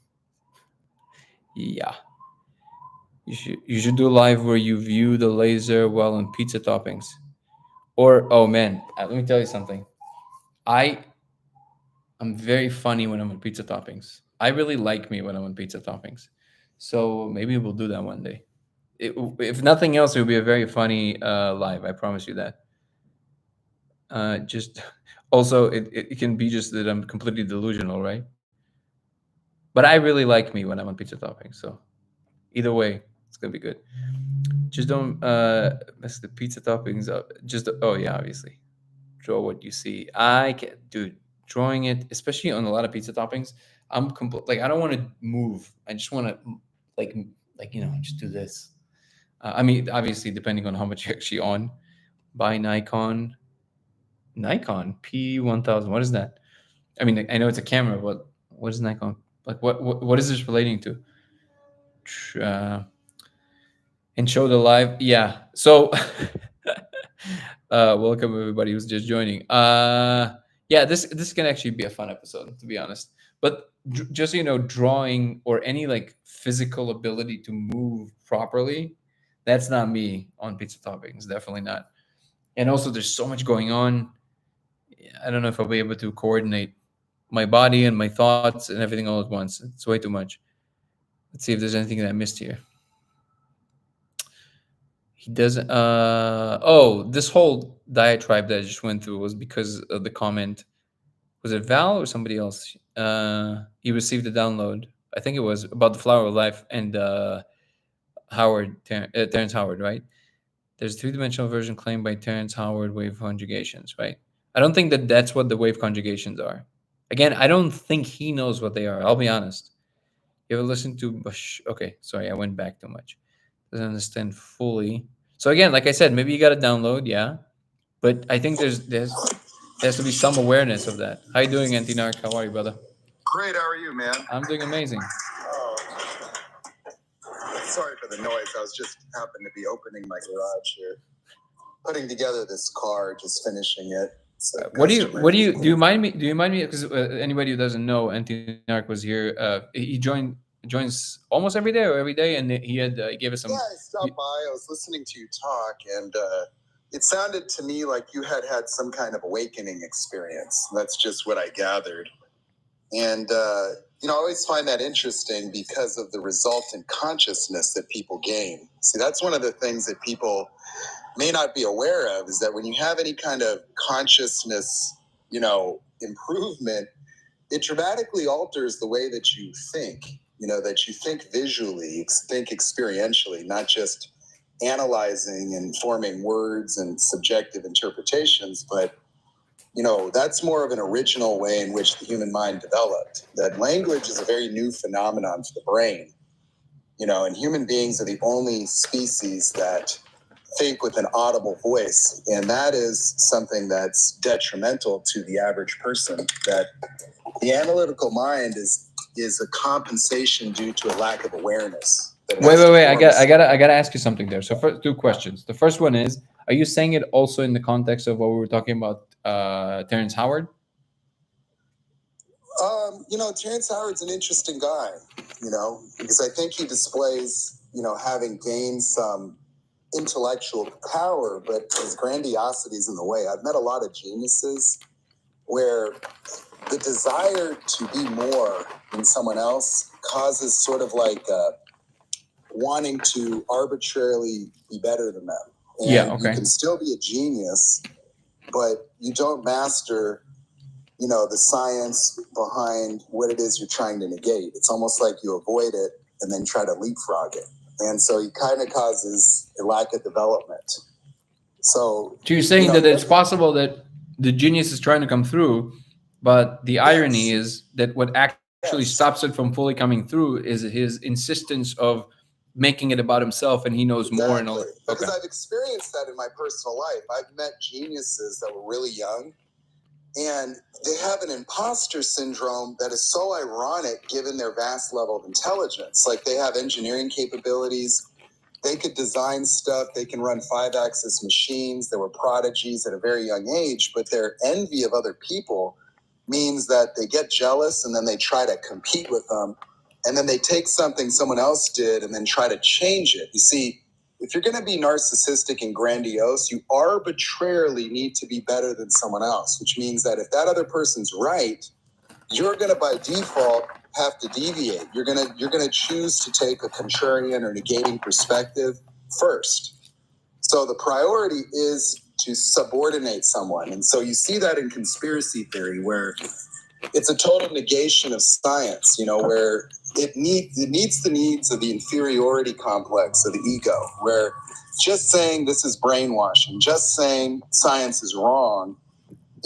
Yeah. You should do a live where you view the laser while on pizza toppings. Or, oh man, let me tell you something. I'm very funny when I'm on pizza toppings. I really like me when I'm on pizza toppings. So maybe we'll do that one day. If nothing else, it will be a very funny live. I promise you that. Just also, it can be just that I'm completely delusional, right? But I really like me when I'm on pizza toppings. So either way, it's gonna be good. Just don't mess the pizza toppings up. Just, oh yeah, obviously, draw what you see. I can, dude, drawing it, especially on a lot of pizza toppings. Like, I don't want to move. I just want to like just do this. I mean, obviously, depending on how much you're actually on. Buy Nikon P1000. What is that? I mean, I know it's a camera, but what is Nikon? Like, what is this relating to? And show the live. Yeah. So, welcome everybody who's just joining. Yeah, this can actually be a fun episode, to be honest. But just so you know, drawing or any like physical ability to move properly, that's not me on pizza toppings. Definitely not. And also, there's so much going on. I don't know if I'll be able to coordinate my body and my thoughts and everything all at once. It's way too much. Let's see if there's anything that I missed here. He doesn't. Oh, this whole diatribe that I just went through was because of the comment. Was it Val or somebody else? He received a download. I think it was about the Flower of Life and Terrence Howard, right? There's a three-dimensional version claimed by Terrence Howard wave conjugations, right? I don't think that that's what the wave conjugations are. Again, I don't think he knows what they are. I'll be honest. You ever listen to Bush? Okay, sorry, I went back too much. Doesn't understand fully. So again, like I said, maybe you got to download, yeah. But I think there has to be some awareness of that. How you doing, Antinark? How are you, brother? Great. How are you, man? I'm doing amazing. Oh, sorry for the noise. I was just happened to be opening my garage here, putting together this car, just finishing it. So what do you mind me? Do you mind me? Because anybody who doesn't know, Antinark was here. He joins almost every day or every day, and he gave us some. Yeah, I stopped by. I was listening to you talk, and it sounded to me like you had some kind of awakening experience. That's just what I gathered. And, I always find that interesting because of the resultant consciousness that people gain. See, that's one of the things that people may not be aware of, is that when you have any kind of consciousness, improvement, it dramatically alters the way that you think, that you think visually, think experientially, not just analyzing and forming words and subjective interpretations, but that's more of an original way in which the human mind developed. That language is a very new phenomenon for the brain, and human beings are the only species that think with an audible voice. And that is something that's detrimental to the average person, that the analytical mind is a compensation due to a lack of awareness. Wait. I gotta ask you something there. So first, two questions. The first one is, are you saying it also in the context of what we were talking about, Terrence Howard? Terrence Howard's an interesting guy, because I think he displays, having gained some intellectual power, but his grandiosity is in the way. I've met a lot of geniuses where the desire to be more than someone else causes sort of like wanting to arbitrarily be better than them. And you can still be a genius, but you don't master, the science behind what it is you're trying to negate. It's almost like you avoid it and then try to leapfrog it. And so it kind of causes a lack of development. So you're saying that it's possible that the genius is trying to come through, but the irony is that what actually stops it from fully coming through is his insistence of making it about himself, and he knows more. And all that. Because I've experienced that in my personal life. I've met geniuses that were really young, and they have an imposter syndrome that is so ironic given their vast level of intelligence. Like, they have engineering capabilities. They could design stuff. They can run 5-axis machines. They were prodigies at a very young age, but their envy of other people means that they get jealous and then they try to compete with them. And then they take something someone else did and then try to change it. You see, if you're going to be narcissistic and grandiose, you arbitrarily need to be better than someone else, which means that if that other person's right, you're going to by default have to deviate. You're going to choose to take a contrarian or negating perspective first. So the priority is to subordinate someone. And so you see that in conspiracy theory, where it's a total negation of science, where it meets the needs of the inferiority complex of the ego, where just saying this is brainwashing, just saying science is wrong,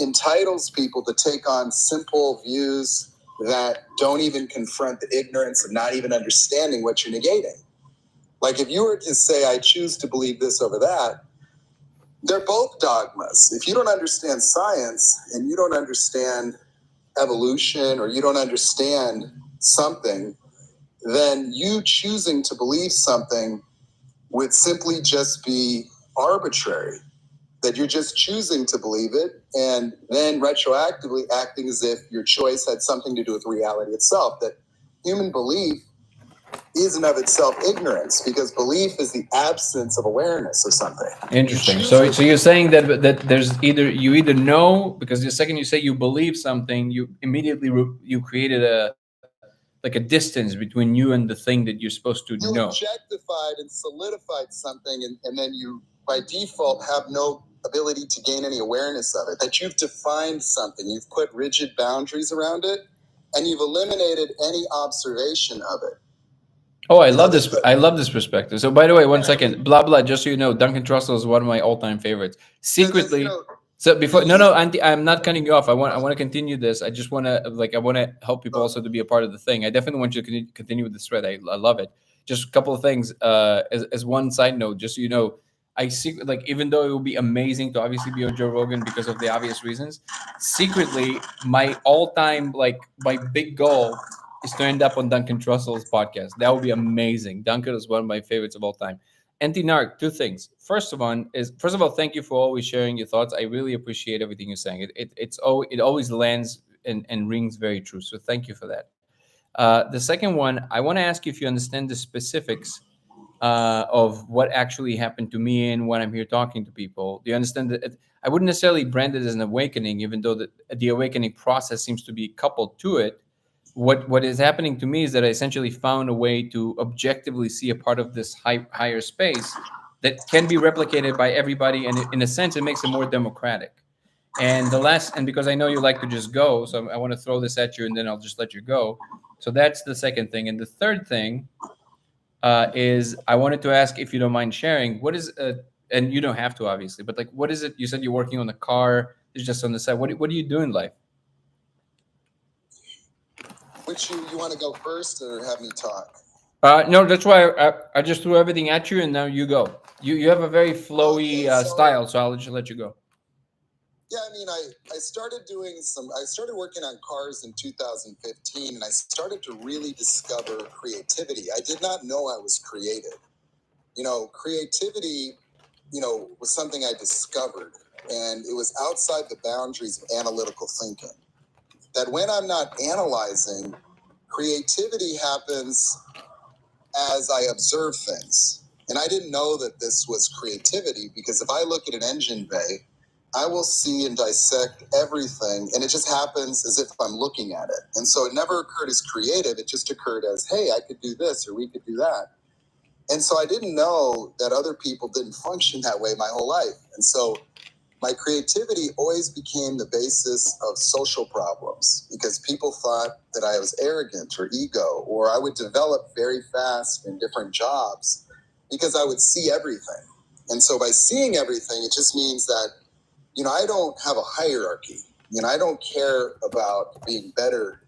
entitles people to take on simple views that don't even confront the ignorance of not even understanding what you're negating. Like, if you were to say, I choose to believe this over that, they're both dogmas. If you don't understand science and you don't understand evolution, or you don't understand something, then you choosing to believe something would simply just be arbitrary. That you're just choosing to believe it and then retroactively acting as if your choice had something to do with reality itself. That human belief is in of itself ignorance, because belief is the absence of awareness of something. Interesting. So you're saying that there's you either know, because the second you say you believe something, you immediately you created a distance between you and the thing that you're supposed to know. You objectified and solidified something, and then you by default have no ability to gain any awareness of it. That you've defined something, you've put rigid boundaries around it, and you've eliminated any observation of it. Oh, I love this. I love this perspective. So, by the way, one second, blah blah. Just so you know, Duncan Trussell is one of my all-time favorites. Secretly, so before, no, Auntie, I'm not cutting you off. I want to continue this. I just want to I want to help people also to be a part of the thing. I definitely want you to continue with this thread. I love it. Just a couple of things. As one side note, just so you know, I see even though it would be amazing to obviously be on Joe Rogan because of the obvious reasons, secretly my all-time my big goal is to end up on Duncan Trussell's podcast. That would be amazing. Duncan is one of my favorites of all time. Narc, two things. First of all, thank you for always sharing your thoughts. I really appreciate everything you're saying. It always lands and rings very true. So thank you for that. The second one, I want to ask you if you understand the specifics of what actually happened to me and when I'm here talking to people. Do you understand that? I wouldn't necessarily brand it as an awakening, even though the awakening process seems to be coupled to it. What is happening to me is that I essentially found a way to objectively see a part of this higher space that can be replicated by everybody, and in a sense, it makes it more democratic. And because I know you like to just go, so I want to throw this at you, and then I'll just let you go. So that's the second thing, and the third thing is I wanted to ask if you don't mind sharing what is and you don't have to obviously, but what is it? You said you're working on a car. It's just on the side. What do you do in life? Which you want to go first or have me talk? No, that's why I just threw everything at you, and now you go. You have a very flowy style, so I'll just let you go. Yeah, I mean, I started working on cars in 2015, and I started to really discover creativity. I did not know I was creative. Creativity, was something I discovered, and it was outside the boundaries of analytical thinking. That when I'm not analyzing, creativity happens as I observe things. And I didn't know that this was creativity, because if I look at an engine bay, I will see and dissect everything, and it just happens as if I'm looking at it. And so it never occurred as creative, it just occurred as, hey, I could do this or we could do that. And so I didn't know that other people didn't function that way my whole life. And so my creativity always became the basis of social problems, because people thought that I was arrogant or ego, or I would develop very fast in different jobs because I would see everything. And so by seeing everything, it just means that, I don't have a hierarchy. I don't care about being better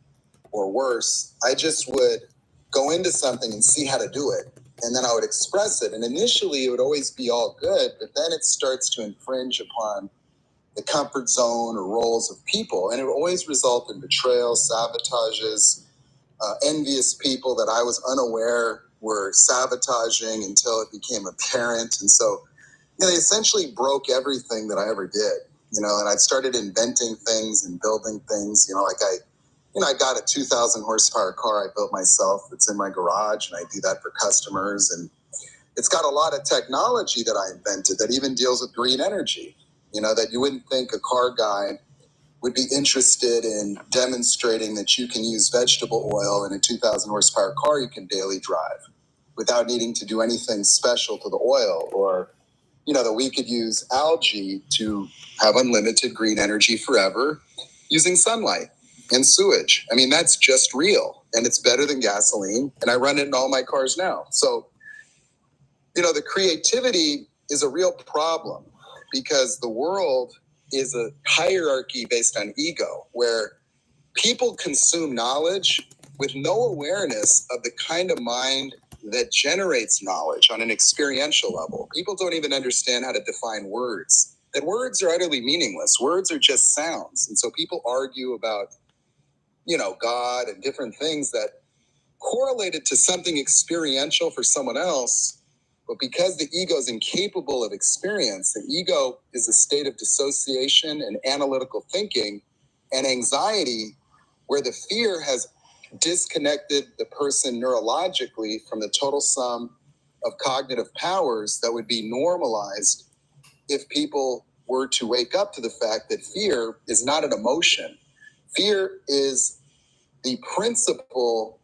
or worse. I just would go into something and see how to do it. And then I would express it. And initially it would always be all good, but then it starts to infringe upon the comfort zone or roles of people. And it would always result in betrayal, sabotages, envious people that I was unaware were sabotaging until it became apparent. And so they essentially broke everything that I ever did, and I started inventing things and building things, I got a 2,000 horsepower car I built myself that's in my garage, and I do that for customers. And it's got a lot of technology that I invented that even deals with green energy, that you wouldn't think a car guy would be interested in demonstrating that you can use vegetable oil in a 2,000 horsepower car you can daily drive without needing to do anything special to the oil, or that we could use algae to have unlimited green energy forever using sunlight and sewage. I mean, that's just real, and it's better than gasoline, and I run it in all my cars now. So, the creativity is a real problem, because the world is a hierarchy based on ego, where people consume knowledge with no awareness of the kind of mind that generates knowledge on an experiential level. People don't even understand how to define words. That words are utterly meaningless. Words are just sounds. And so people argue about, God and different things that correlated to something experiential for someone else. But because the ego is incapable of experience, the ego is a state of dissociation and analytical thinking and anxiety, where the fear has disconnected the person neurologically from the total sum of cognitive powers that would be normalized if people were to wake up to the fact that fear is not an emotion. Fear is the principle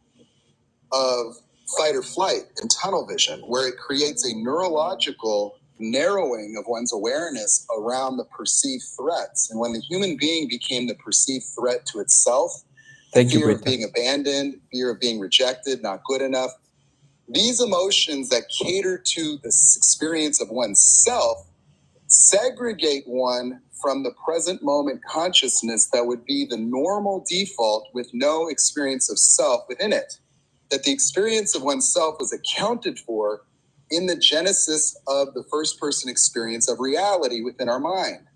of fight or flight and tunnel vision, where it creates a neurological narrowing of one's awareness around the perceived threats. And when the human being became the perceived threat to itself, Thank you, fear of Britta. being abandoned, fear of being rejected, not good enough. These emotions that cater to this experience of oneself segregate one from the present moment consciousness that would be the normal default with no experience of self within it. That the experience of oneself was accounted for in the genesis of the first person experience of reality within our mind.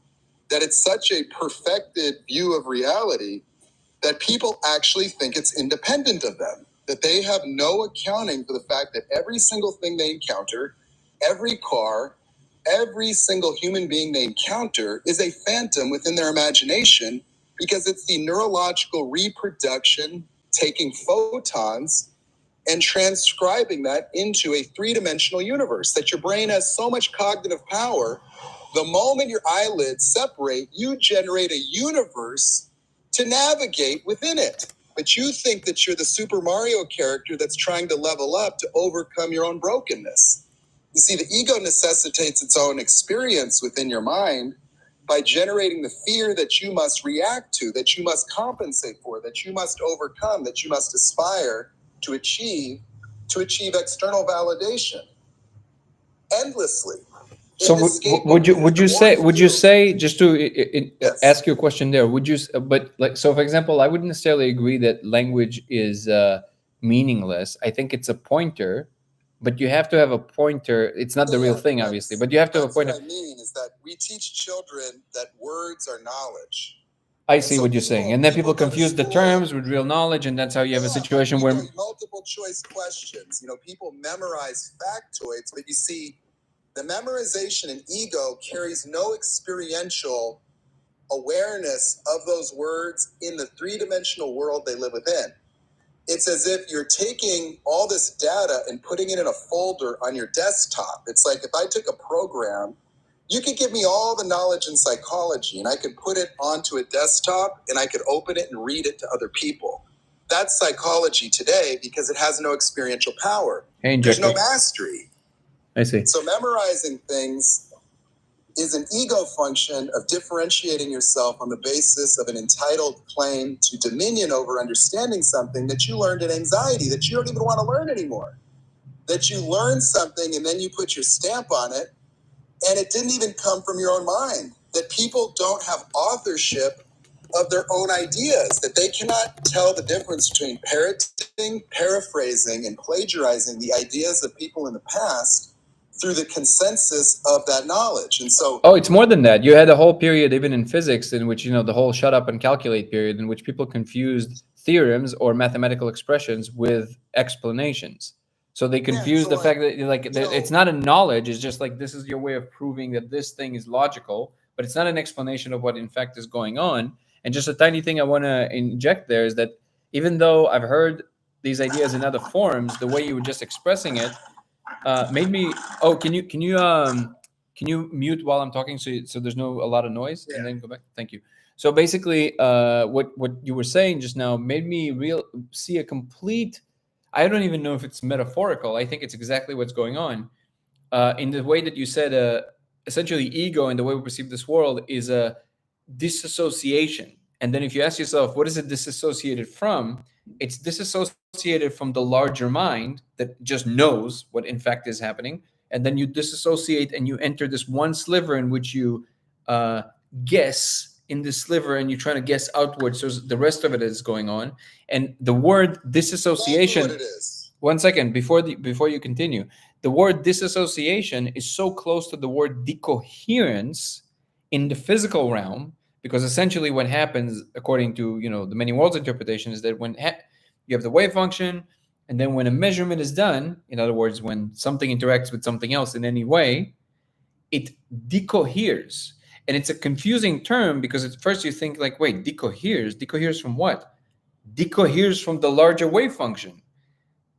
That it's such a perfected view of reality that people actually think it's independent of them, that they have no accounting for the fact that every single thing they encounter, every car, every single human being they encounter is a phantom within their imagination, because it's the neurological reproduction taking photons and transcribing that into a three-dimensional universe, that your brain has so much cognitive power. The moment your eyelids separate, you generate a universe to navigate within it. But you think that you're the Super Mario character that's trying to level up to overcome your own brokenness. You see, the ego necessitates its own experience within your mind by generating the fear that you must react to, that you must compensate for, that you must overcome, that you must aspire to achieve external validation endlessly. So would you say just to Yes. ask you a question there? Would you? But like, so for example, I wouldn't necessarily agree that language is meaningless. I think it's a pointer, but you have to have a pointer. It's not the real thing, obviously, but you have to have a pointer. What I mean is that we teach children that words are knowledge. I see what you're saying, and then people confuse the terms with real knowledge, and that's how you have a situation where multiple choice questions. People memorize factoids, but you see, the memorization in ego carries no experiential awareness of those words in the three-dimensional world they live within. It's as if you're taking all this data and putting it in a folder on your desktop. It's like if I took a program, you could give me all the knowledge in psychology and I could put it onto a desktop and I could open it and read it to other people. That's psychology today because it has no experiential power. There's no mastery. I see. So memorizing things is an ego function of differentiating yourself on the basis of an entitled claim to dominion over understanding something that you learned in anxiety, that you don't even want to learn anymore. That you learn something and then you put your stamp on it, and it didn't even come from your own mind. That people don't have authorship of their own ideas, that they cannot tell the difference between parroting, paraphrasing, and plagiarizing the ideas of people in the past through the consensus of that knowledge. And so it's more than that. You had a whole period even in physics in which, the whole shut up and calculate period, in which people confused theorems or mathematical expressions with explanations. So they confuse the fact that it's not a knowledge, it's just like, this is your way of proving that this thing is logical, but it's not an explanation of what in fact is going on. And just a tiny thing I want to inject there is that even though I've heard these ideas in other forms, the way you were just expressing it made me. Oh, can you mute while I'm talking so there's a lot of noise, and then go back? Thank you. So basically, what you were saying just now made me see a complete. I don't even know if it's metaphorical. I think it's exactly what's going on in the way that you said. Essentially, ego and the way we perceive this world is a disassociation. And then if you ask yourself, what is it disassociated from? It's disassociated from the larger mind that just knows what in fact is happening. And then you disassociate and you enter this one sliver in which you guess in this sliver, and you're trying to guess outwards. So the rest of it is going on. And the word disassociation. What it is. 1 second before you continue. The word disassociation is so close to the word decoherence in the physical realm, because essentially what happens, according to the many worlds interpretation, is that when you have the wave function, and then when a measurement is done, in other words, when something interacts with something else in any way, it decoheres. And it's a confusing term because at first you think like, wait, decoheres from what? Decoheres from the larger wave function.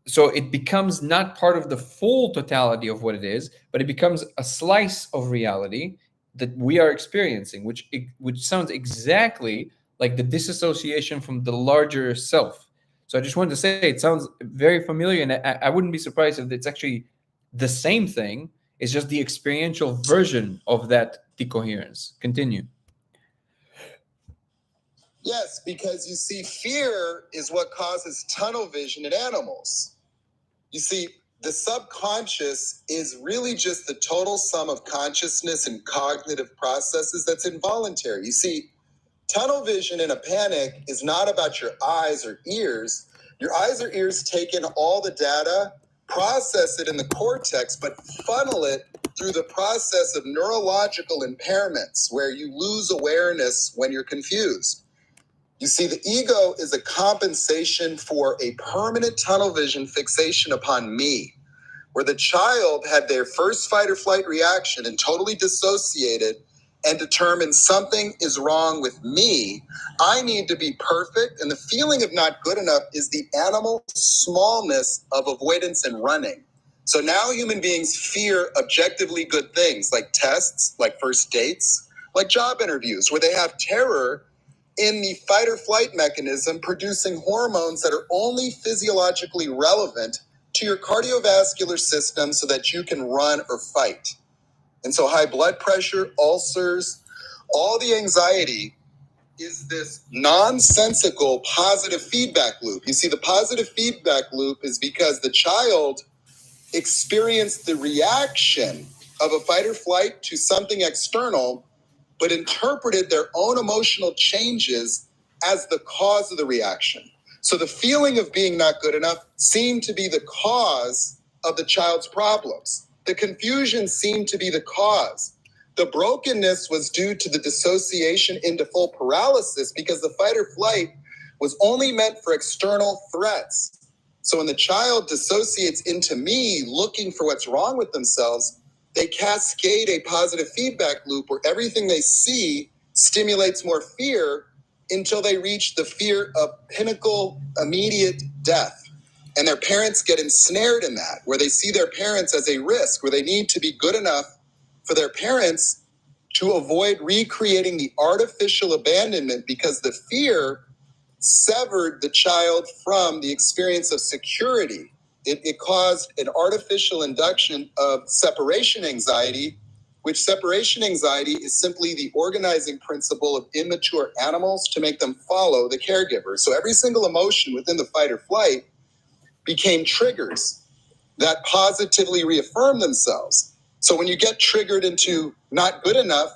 So it becomes not part of the full totality of what it is, but it becomes a slice of reality that we are experiencing, which sounds exactly like the disassociation from the larger self. So I just wanted to say it sounds very familiar, and I wouldn't be surprised if it's actually the same thing. It's just the experiential version of that decoherence. Continue. Yes, because you see, fear is what causes tunnel vision in animals. You see, the subconscious is really just the total sum of consciousness and cognitive processes that's involuntary. You see, tunnel vision in a panic is not about your eyes or ears. Your eyes or ears take in all the data, process it in the cortex, but funnel it through the process of neurological impairments where you lose awareness when you're confused. You see, the ego is a compensation for a permanent tunnel vision fixation upon me, where the child had their first fight or flight reaction and totally dissociated and determined something is wrong with me. I need to be perfect. And the feeling of not good enough is the animal smallness of avoidance and running. So now human beings fear objectively good things like tests, like first dates, like job interviews, where they have terror in the fight or flight mechanism, producing hormones that are only physiologically relevant to your cardiovascular system so that you can run or fight. And so high blood pressure, ulcers, all the anxiety is this nonsensical positive feedback loop. You see, the positive feedback loop is because the child experienced the reaction of a fight or flight to something external, but interpreted their own emotional changes as the cause of the reaction. So the feeling of being not good enough seemed to be the cause of the child's problems. The confusion seemed to be the cause. The brokenness was due to the dissociation into full paralysis because the fight or flight was only meant for external threats. So when the child dissociates into me looking for what's wrong with themselves, they cascade a positive feedback loop where everything they see stimulates more fear until they reach the fear of pinnacle immediate death. And their parents get ensnared in that, where they see their parents as a risk, where they need to be good enough for their parents to avoid recreating the artificial abandonment because the fear severed the child from the experience of security. It caused an artificial induction of separation anxiety, which separation anxiety is simply the organizing principle of immature animals to make them follow the caregiver. So every single emotion within the fight or flight became triggers that positively reaffirm themselves. So when you get triggered into not good enough,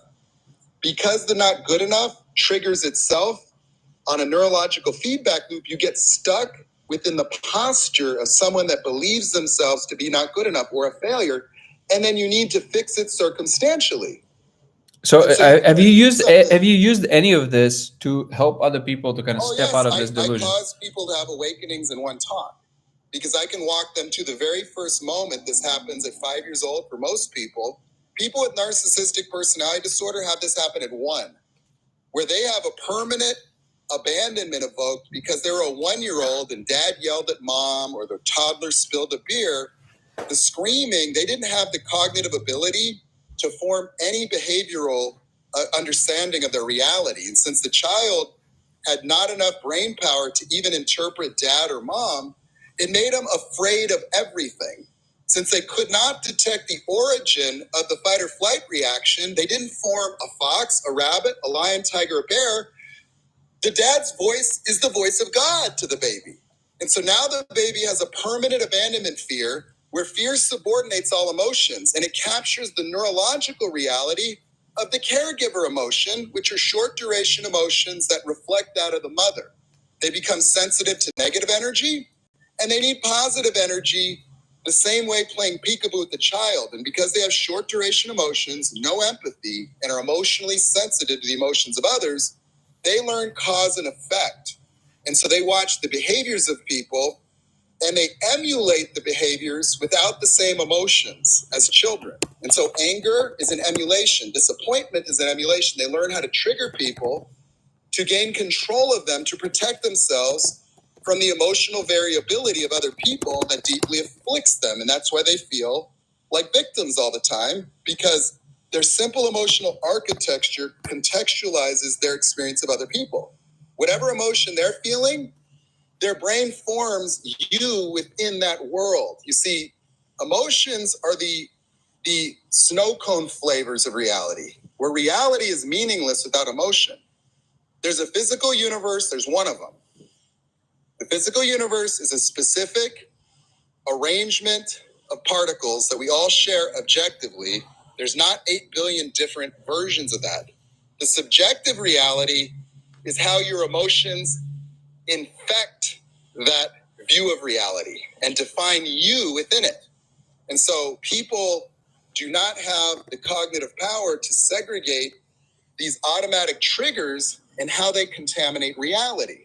because the not good enough triggers itself on a neurological feedback loop, you get stuck within the posture of someone that believes themselves to be not good enough or a failure, and then you need to fix it circumstantially. So And so have you used any of this to help other people to kind of step out of this delusion? I cause people to have awakenings in one talk because I can walk them to the very first moment. This happens at 5 years old for most people. People with narcissistic personality disorder have this happen at 1, where they have a permanent abandonment evoked because they were a 1-year-old and dad yelled at mom or the toddler spilled a beer. The screaming, they didn't have the cognitive ability to form any behavioral understanding of their reality. And since the child had not enough brain power to even interpret dad or mom, it made them afraid of everything. Since they could not detect the origin of the fight or flight reaction, they didn't form a fox, a rabbit, a lion, tiger, a bear. The dad's voice is the voice of God to the baby. And so now the baby has a permanent abandonment fear where fear subordinates all emotions and it captures the neurological reality of the caregiver emotion, which are short duration emotions that reflect that of the mother. They become sensitive to negative energy and they need positive energy the same way playing peekaboo with the child. And because they have short duration emotions, no empathy, and are emotionally sensitive to the emotions of others, they learn cause and effect. And so they watch the behaviors of people and they emulate the behaviors without the same emotions as children. And so anger is an emulation. Disappointment is an emulation. They learn how to trigger people to gain control of them, to protect themselves from the emotional variability of other people that deeply afflicts them. And that's why they feel like victims all the time, because their simple emotional architecture contextualizes their experience of other people. Whatever emotion they're feeling, their brain forms you within that world. You see, emotions are the snow cone flavors of reality, where reality is meaningless without emotion. There's a physical universe, there's one of them. The physical universe is a specific arrangement of particles that we all share objectively. There's not 8 billion different versions of that. The subjective reality is how your emotions infect that view of reality and define you within it. And so people do not have the cognitive power to segregate these automatic triggers and how they contaminate reality.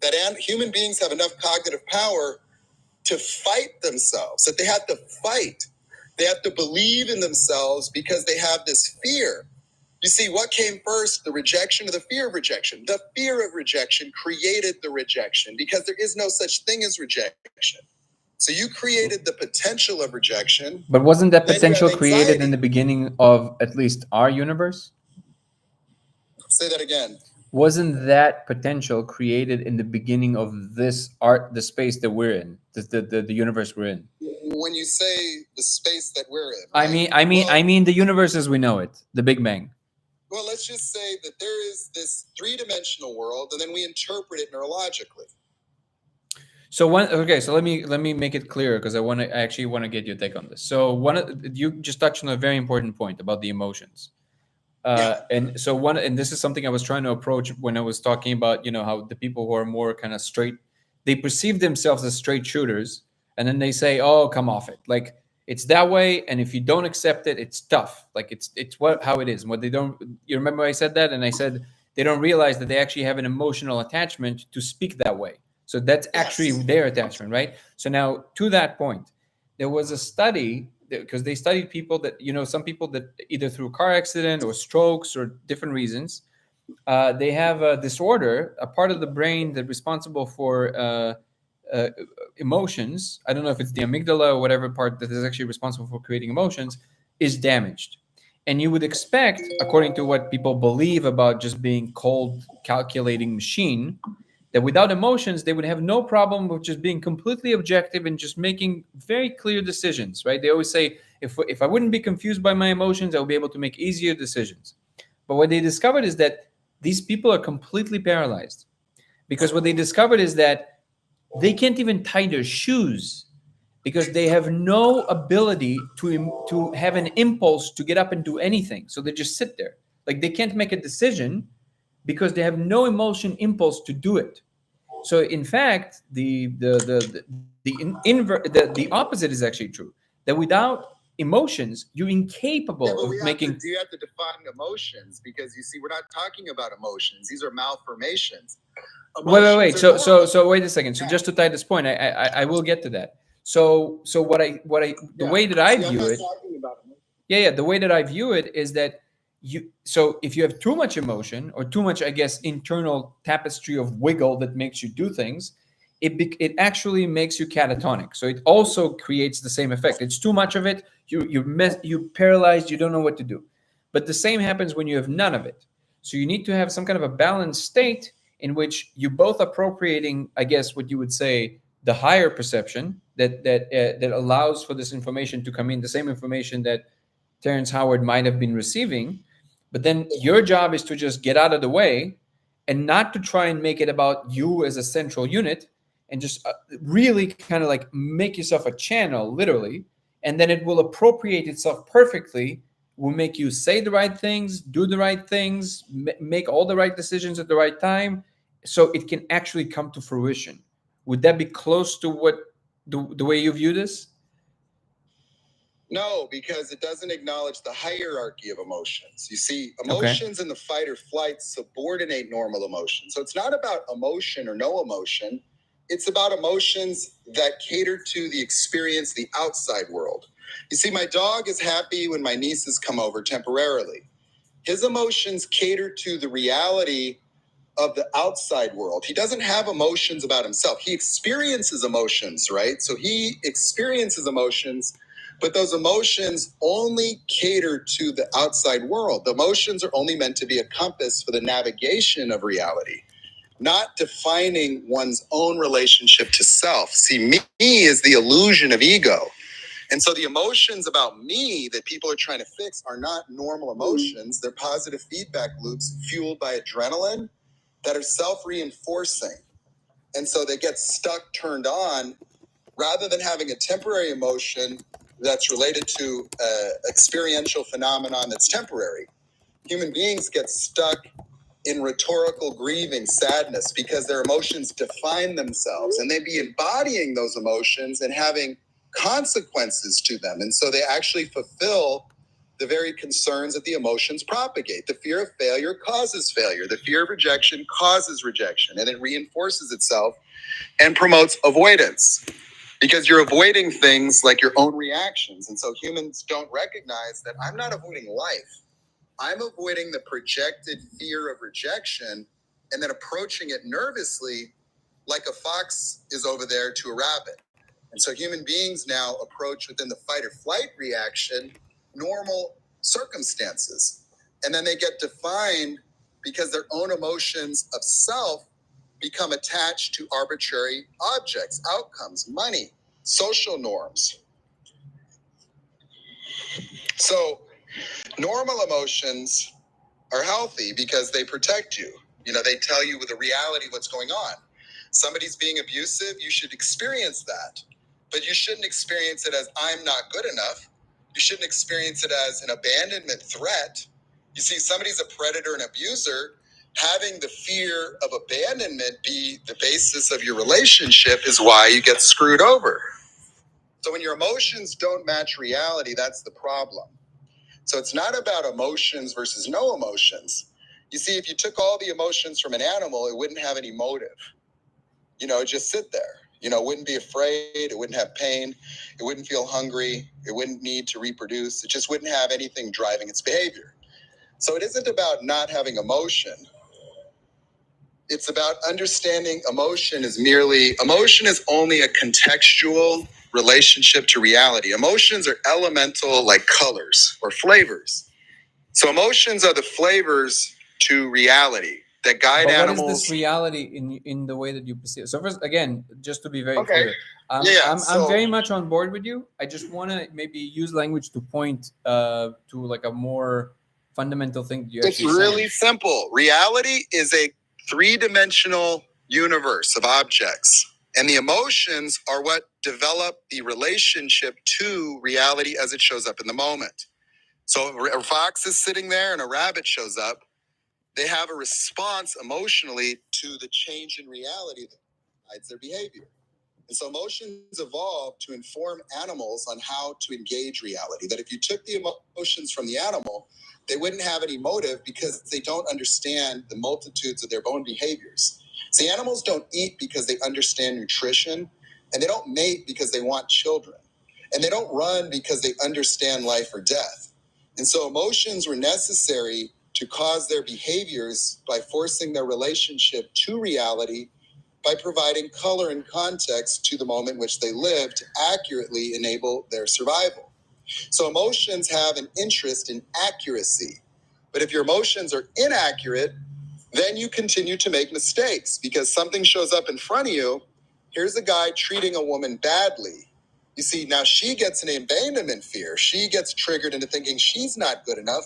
That human beings have enough cognitive power to fight themselves, that they have to fight. They have to believe in themselves because they have this fear. You see, what came first, the rejection or the fear of rejection? The fear of rejection created the rejection because there is no such thing as rejection. So you created the potential of rejection. But wasn't that Then you potential have created in anxiety. the beginning of at least our universe? Say that again. Wasn't that potential created in the beginning of this the space that we're in, the universe we're in? When you say the space that we're in, I right? mean the universe as we know it, the Big Bang. Well, let's just say that there is this three-dimensional world, and then we interpret it neurologically. So so let me make it clear because I actually want to get your take on this. So you just touched on a very important point about the emotions. And this is something I was trying to approach when I was talking about, how the people who are more kind of straight, they perceive themselves as straight shooters, and then they say, "Oh, come off it." Like it's that way, and if you don't accept it, it's tough. Like it's how it is. And what they don't, you remember I said that, and I said they don't realize that they actually have an emotional attachment to speak that way. So that's actually their attachment, right? So now to that point, there was a study because they studied people that, some people that either through car accident or strokes or different reasons, they have a disorder, a part of the brain that's responsible for emotions. I don't know if it's the amygdala or whatever part that is actually responsible for creating emotions is damaged. And you would expect, according to what people believe about just being cold, calculating machine, that without emotions, they would have no problem with just being completely objective and just making very clear decisions, right? They always say, if I wouldn't be confused by my emotions, I would be able to make easier decisions. But what they discovered is that these people are completely paralyzed because what they discovered is that they can't even tie their shoes because they have no ability to have an impulse to get up and do anything. So they just sit there. Like they can't make a decision because they have no emotion impulse to do it. So in fact, the opposite is actually true. That without emotions, you're incapable of making. You have to define emotions because you see, we're not talking about emotions; these are malformations. Wait. So wait a second. So just to tie this point, I will get to that. So the way that I view it. Yeah. The way that I view it is that so if you have too much emotion or too much, I guess, internal tapestry of wiggle that makes you do things, it actually makes you catatonic. So it also creates the same effect. It's too much of it, you're paralyzed, you don't know what to do. But the same happens when you have none of it. So you need to have some kind of a balanced state in which you both appropriating, I guess, what you would say the higher perception that allows for this information to come in, the same information that Terrence Howard might have been receiving. But then your job is to just get out of the way and not to try and make it about you as a central unit and just really kind of like make yourself a channel, literally. And then it will appropriate itself perfectly, will make you say the right things, do the right things, make all the right decisions at the right time. So it can actually come to fruition. Would that be close to what the way you view this? No, because it doesn't acknowledge the hierarchy of emotions. You see, emotions in the fight or flight subordinate normal emotions. So it's not about emotion or no emotion. It's about emotions that cater to the experience, the outside world. You see, my dog is happy when my nieces come over temporarily. His emotions cater to the reality of the outside world. He doesn't have emotions about himself. He experiences emotions, right? So he experiences emotions, but those emotions only cater to the outside world. The emotions are only meant to be a compass for the navigation of reality, not defining one's own relationship to self. See, me is the illusion of ego. And so the emotions about me that people are trying to fix are not normal emotions. They're positive feedback loops fueled by adrenaline that are self-reinforcing. And so they get stuck, turned on, rather than having a temporary emotion that's related to an experiential phenomenon that's temporary. Human beings get stuck in rhetorical grieving, sadness, because their emotions define themselves, and they be embodying those emotions and having consequences to them. And so they actually fulfill the very concerns that the emotions propagate. The fear of failure causes failure. The fear of rejection causes rejection, and it reinforces itself and promotes avoidance, because you're avoiding things like your own reactions. And so humans don't recognize that I'm not avoiding life. I'm avoiding the projected fear of rejection and then approaching it nervously like a fox is over there to a rabbit. And so human beings now approach within the fight or flight reaction normal circumstances. And then they get defined because their own emotions of self become attached to arbitrary objects, outcomes, money, social norms. So normal emotions are healthy because they protect you. You know, they tell you with the reality what's going on. Somebody's being abusive, you should experience that. But you shouldn't experience it as I'm not good enough. You shouldn't experience it as an abandonment threat. You see, somebody's a predator and abuser. Having the fear of abandonment be the basis of your relationship is why you get screwed over. So when your emotions don't match reality, that's the problem. So it's not about emotions versus no emotions. You see, if you took all the emotions from an animal, it wouldn't have any motive. You know, it'd just sit there. You know, it wouldn't be afraid. It wouldn't have pain. It wouldn't feel hungry. It wouldn't need to reproduce. It just wouldn't have anything driving its behavior. So it isn't about not having emotion. It's about understanding emotion is only a contextual relationship to reality. Emotions are elemental like colors or flavors. So emotions are the flavors to reality that guide But animals. what is this reality in the way that you perceive? So first, again, just to be very Okay. clear, I'm very much on board with you. I just want to maybe use language to point to like a more fundamental thing that you It's actually really saying. simple. Reality is a three-dimensional universe of objects, and the emotions are what develop the relationship to reality as it shows up in the moment. So if a fox is sitting there and a rabbit shows up, they have a response emotionally to the change in reality that guides their behavior. And so emotions evolve to inform animals on how to engage reality. That if you took the emotions from the animal, they wouldn't have any motive because they don't understand the multitudes of their own behaviors. See, animals don't eat because they understand nutrition, and they don't mate because they want children, and they don't run because they understand life or death. And so emotions were necessary to cause their behaviors by forcing their relationship to reality, by providing color and context to the moment in which they live to accurately enable their survival. So emotions have an interest in accuracy. But if your emotions are inaccurate, then you continue to make mistakes because something shows up in front of you. Here's a guy treating a woman badly. You see, now she gets an abandonment fear. She gets triggered into thinking she's not good enough.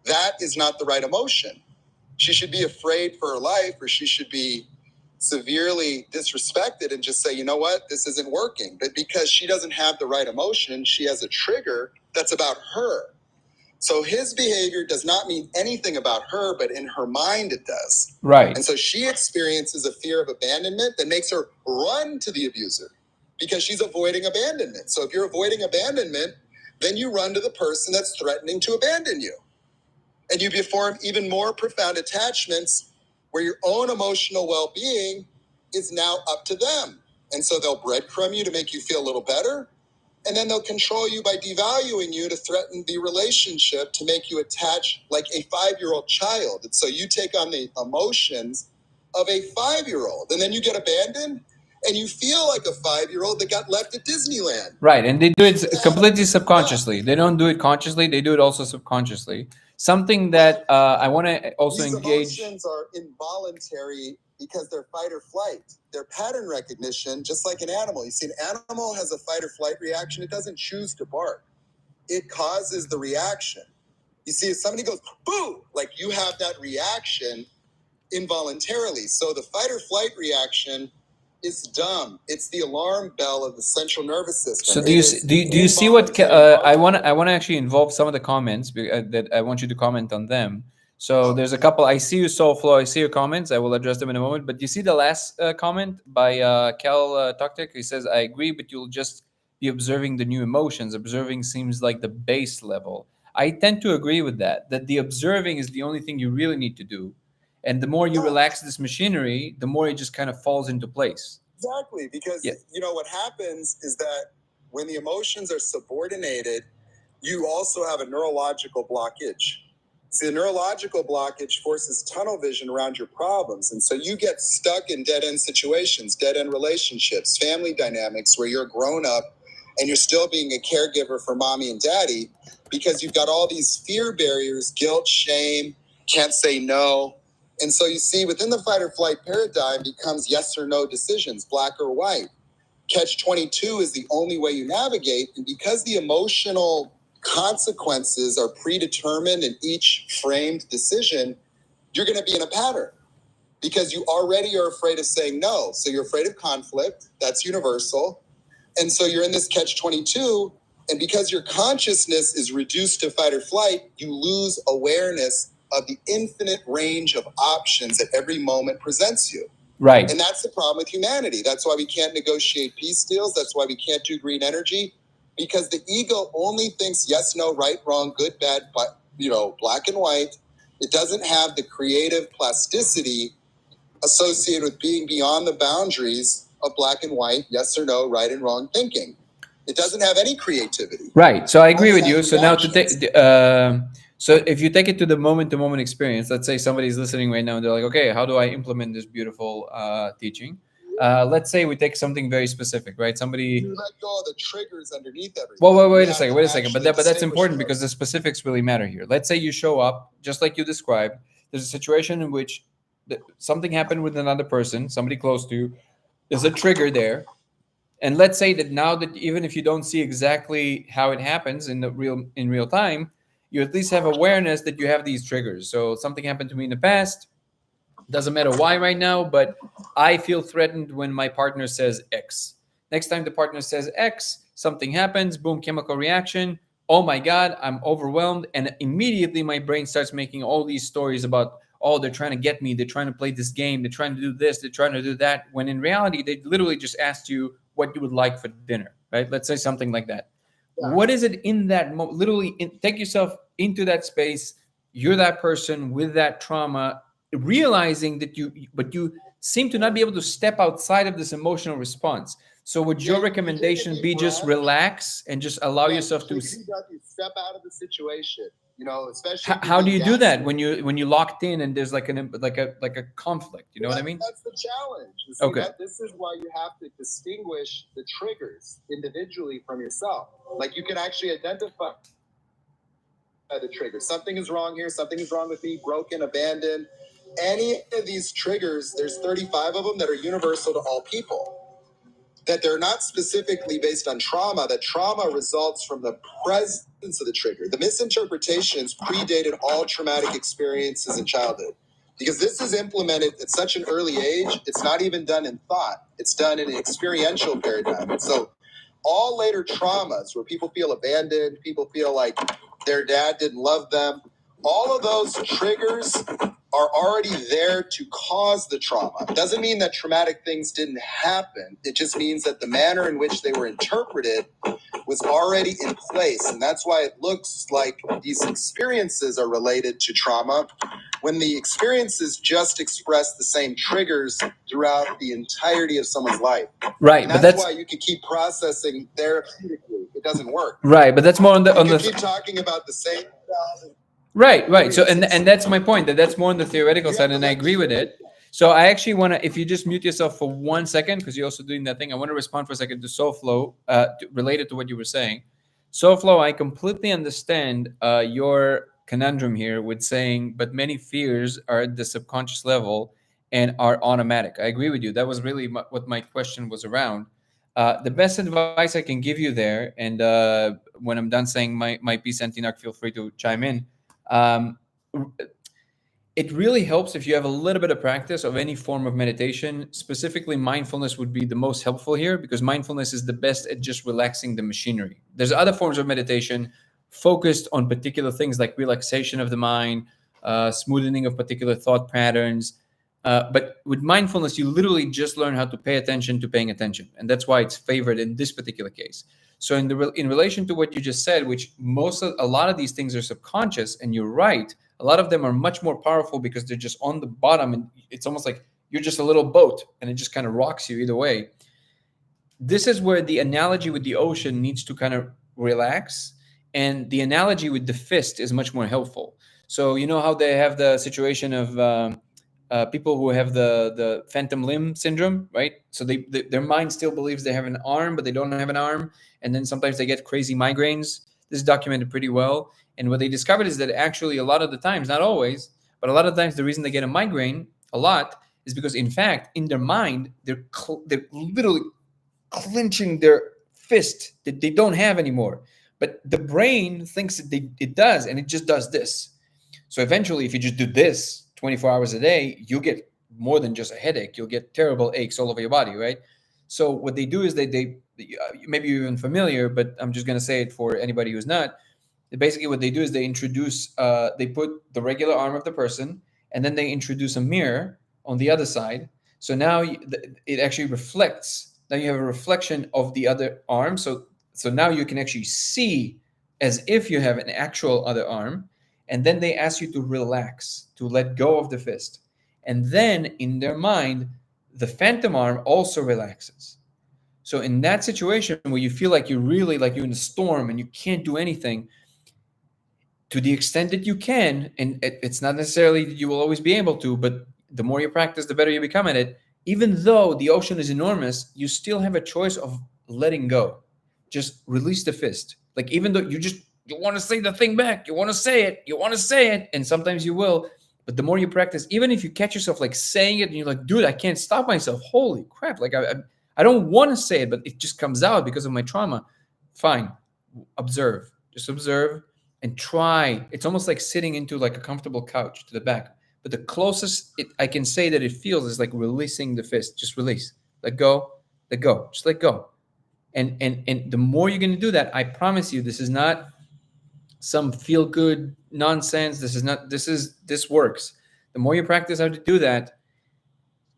That is not the right emotion. She should be afraid for her life, or she should be severely disrespected and just say, you know what, this isn't working. But because she doesn't have the right emotion, she has a trigger that's about her. So his behavior does not mean anything about her, but in her mind it does. Right. And so she experiences a fear of abandonment that makes her run to the abuser because she's avoiding abandonment. So if you're avoiding abandonment, then you run to the person that's threatening to abandon you. And you form even more profound attachments where your own emotional well-being is now up to them. And so they'll breadcrumb you to make you feel a little better. And then they'll control you by devaluing you to threaten the relationship, to make you attach like a 5-year-old child. And so you take on the emotions of a 5-year-old, and then you get abandoned, and you feel like a 5-year-old that got left at Disneyland. Right, and they do it completely subconsciously. They don't do it consciously. They do it also subconsciously. Something that I want to also These engage. emotions are involuntary because they're fight or flight. They're pattern recognition, just like an animal. You see, an animal has a fight or flight reaction. It doesn't choose to bark. It causes the reaction. You see, if somebody goes, boo, like you have that reaction involuntarily. So the fight or flight reaction is dumb. It's the alarm bell of the central nervous system. So do you see what I want to actually involve some of the comments that I want you to comment on them. So there's a couple. I see you, Soulflow. I see your comments. I will address them in a moment. But you see the last comment by Cal Toktek? He says, "I agree, but you'll just be observing the new emotions. Observing seems like the base level." I tend to agree with that. That the observing is the only thing you really need to do, and the more you relax this machinery, the more it just kind of falls into place. Exactly, because what happens is that when the emotions are subordinated, you also have a neurological blockage. See, the neurological blockage forces tunnel vision around your problems. And so you get stuck in dead-end situations, dead-end relationships, family dynamics where you're grown up and you're still being a caregiver for mommy and daddy because you've got all these fear barriers, guilt, shame, can't say no. And so you see, within the fight or flight paradigm becomes yes or no decisions, black or white. Catch-22 is the only way you navigate. And because the emotional consequences are predetermined in each framed decision, you're going to be in a pattern because you already are afraid of saying no. So you're afraid of conflict. That's universal. And so you're in this catch-22. And because your consciousness is reduced to fight or flight, you lose awareness of the infinite range of options that every moment presents you. Right. And that's the problem with humanity. That's why we can't negotiate peace deals. That's why we can't do green energy, because the ego only thinks yes, no, right, wrong, good, bad, but black and white. It doesn't have the creative plasticity associated with being beyond the boundaries of black and white, yes or no, right and wrong thinking. It doesn't have any creativity. Right. So I agree with you. So now to take, so if you take it to the moment-to-moment experience, let's say somebody's listening right now and they're like, okay, how do I implement this beautiful teaching? Let's say we take something very specific, right? Somebody. You let go of the triggers underneath everything. Well, wait a second. But that's important because the specifics really matter here. Let's say you show up, just like you described. There's a situation in which something happened with another person, somebody close to you. There's a trigger there. And let's say that now that even if you don't see exactly how it happens in real time, you at least have awareness that you have these triggers. So something happened to me in the past. Doesn't matter why right now, but I feel threatened when my partner says X. Next time the partner says X, something happens, boom, chemical reaction. Oh my God, I'm overwhelmed. And immediately my brain starts making all these stories about, oh, they're trying to get me. They're trying to play this game. They're trying to do this. They're trying to do that. When in reality, they literally just asked you what you would like for dinner, right? Let's say something like that. Yeah. What is it in that moment? Literally, take yourself into that space. You're that person with that trauma, realizing that you seem to not be able to step outside of this emotional response. So would your recommendation be just relax and just allow yourself to step out of the situation? Especially how do you do that when you locked in and there's like a conflict? You know what I mean? That's the challenge. Okay. This is why you have to distinguish the triggers individually from yourself. Like you can actually identify the trigger. Something is wrong here. Something is wrong with me. Broken, abandoned. Any of these triggers, there's 35 of them that are universal to all people. That they're not specifically based on trauma, that trauma results from the presence of the trigger. The misinterpretations predated all traumatic experiences in childhood. Because this is implemented at such an early age, it's not even done in thought. It's done in an experiential paradigm. And so all later traumas where people feel abandoned, people feel like their dad didn't love them, all of those triggers are already there to cause the trauma. It doesn't mean that traumatic things didn't happen. It just means that the manner in which they were interpreted was already in place. And that's why it looks like these experiences are related to trauma when the experiences just express the same triggers throughout the entirety of someone's life. Right. And that's why you can keep processing therapeutically. It doesn't work. Right. But that's more on the keep talking about the same. Right. So, and that's my point, that's more on the theoretical side, and I agree with it. So I actually want to, if you just mute yourself for 1 second, because you're also doing that thing, I want to respond for a second to Soulflow, related to what you were saying. Soulflow, I completely understand your conundrum here with saying, but many fears are at the subconscious level and are automatic. I agree with you. That was really what my question was around. The best advice I can give you there, and when I'm done saying my piece, Antinarch, feel free to chime in. It really helps if you have a little bit of practice of any form of meditation. Specifically, mindfulness would be the most helpful here, because mindfulness is the best at just relaxing the machinery. There's other forms of meditation focused on particular things like relaxation of the mind, smoothing of particular thought patterns. But with mindfulness, you literally just learn how to pay attention to paying attention. And that's why it's favored in this particular case. So in relation to what you just said, which a lot of these things are subconscious, and you're right, a lot of them are much more powerful because they're just on the bottom, and it's almost like you're just a little boat and it just kind of rocks you either way. This is where the analogy with the ocean needs to kind of relax, and the analogy with the fist is much more helpful. So you know how they have the situation of people who have the phantom limb syndrome, right? So their mind still believes they have an arm, but they don't have an arm, and then sometimes they get crazy migraines. This is documented pretty well. And what they discovered is that actually a lot of the times, not always, but a lot of times the reason they get a migraine a lot is because, in fact, in their mind, they're literally clenching their fist that they don't have anymore. But the brain thinks that it does, and it just does this. So eventually, if you just do this 24 hours a day, you'll get more than just a headache. You'll get terrible aches all over your body, right? So what they do is they maybe you're even familiar, but I'm just going to say it for anybody who's not. Basically, what they do is they put the regular arm of the person, and then they introduce a mirror on the other side. So now it actually reflects. Now you have a reflection of the other arm. So now you can actually see as if you have an actual other arm. And then they ask you to relax, to let go of the fist. And then in their mind, the phantom arm also relaxes. So in that situation where you feel like you're really like you're in a storm and you can't do anything, to the extent that you can, and it's not necessarily that you will always be able to, but the more you practice, the better you become at it. Even though the ocean is enormous, you still have a choice of letting go. Just release the fist. Like, even though you want to say the thing back, you want to say it, and sometimes you will. But the more you practice, even if you catch yourself like saying it and you're like, dude, I can't stop myself. Holy crap. Like, I don't want to say it, but it just comes out because of my trauma. Fine. Observe. Just observe and try. It's almost like sitting into like a comfortable couch to the back. But the closest I can say that it feels is like releasing the fist. Just release. Let go. Let go. Just let go. And the more you're going to do that, I promise you, this is not some feel good nonsense. This works. The more you practice how to do that,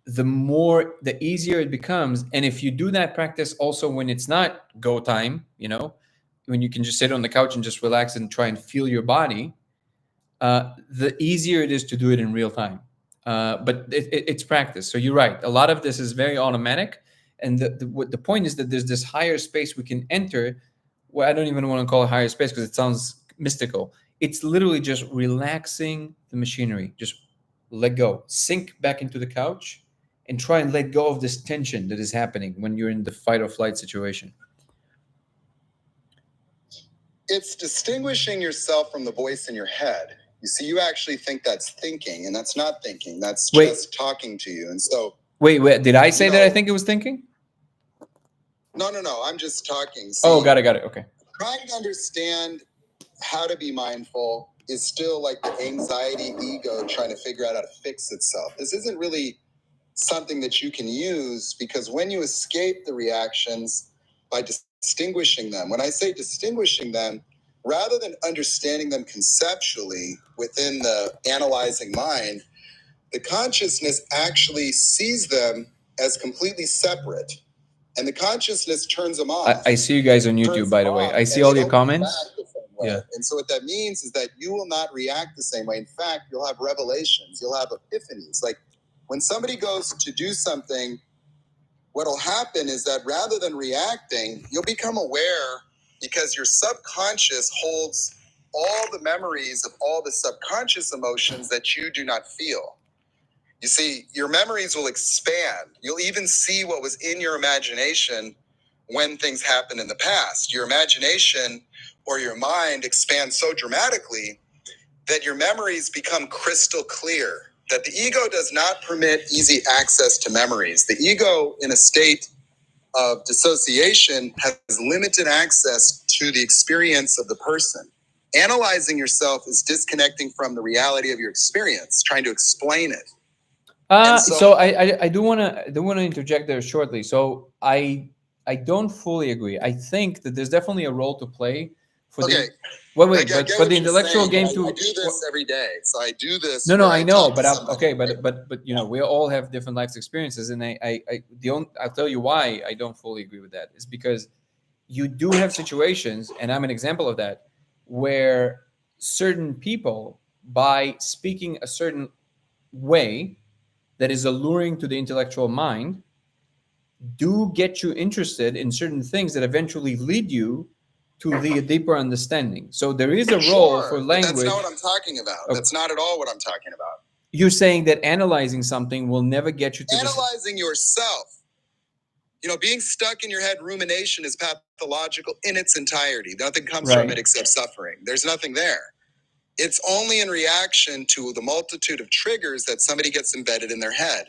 the easier it becomes. And if you do that practice also when it's not go time, when you can just sit on the couch and just relax and try and feel your body, the easier it is to do it in real time. But it's practice. So you're right. A lot of this is very automatic. And the point is that there's this higher space we can enter. Well, I don't even want to call it higher space because it sounds mystical. It's literally just relaxing the machinery. Just let go. Sink back into the couch and try and let go of this tension that is happening when you're in the fight or flight situation. It's distinguishing yourself from the voice in your head. You see, you actually think that's thinking, and that's not thinking. That's just talking to you. And so... Wait, did I say that I think it was thinking? No. I'm just talking. See, got it. Okay. Trying to understand how to be mindful is still like the anxiety ego trying to figure out how to fix itself. This isn't really something that you can use, because when you escape the reactions by distinguishing them, when I say distinguishing them, rather than understanding them conceptually within the analyzing mind, the consciousness actually sees them as completely separate. And the consciousness turns them off. I see you guys on YouTube, by the way. I see all your comments. Yeah. And so what that means is that you will not react the same way. In fact, you'll have revelations. You'll have epiphanies. Like when somebody goes to do something, what'll happen is that rather than reacting, you'll become aware, because your subconscious holds all the memories of all the subconscious emotions that you do not feel. You see, your memories will expand. You'll even see what was in your imagination when things happened in the past. Your imagination or your mind expands so dramatically that your memories become crystal clear, that the ego does not permit easy access to memories. The ego, in a state of dissociation, has limited access to the experience of the person. Analyzing yourself is disconnecting from the reality of your experience, trying to explain it. So I do want to interject there shortly. So I don't fully agree. I think that there's definitely a role to play for okay. but for the intellectual game to. I do this every day, so I do this. No, I know, but but you know, we all have different life experiences, and I'll tell you why I don't fully agree with that. Is because you do have situations, and I'm an example of that, where certain people, by speaking a certain way that is alluring to the intellectual mind, do get you interested in certain things that eventually lead you to the deeper understanding. So there is a role for language. That's not what I'm talking about. Okay. That's not at all what I'm talking about. You're saying that analyzing something will never get you to analyzing yourself. You know, being stuck in your head, rumination is pathological in its entirety. Nothing comes from it except suffering. There's nothing there. It's only in reaction to the multitude of triggers that somebody gets embedded in their head.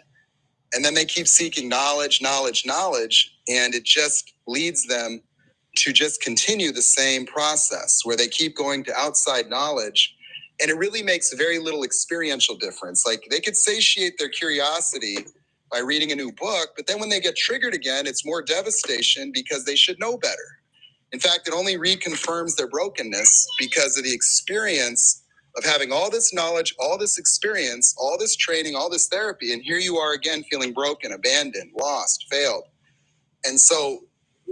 And then they keep seeking knowledge, and it just leads them to just continue the same process where they keep going to outside knowledge. And it really makes very little experiential difference. Like, they could satiate their curiosity by reading a new book, but then when they get triggered again, it's more devastation because they should know better. In fact, it only reconfirms their brokenness because of the experience of having all this knowledge, all this experience, all this training, all this therapy, and here you are again feeling broken, abandoned, lost, failed. And so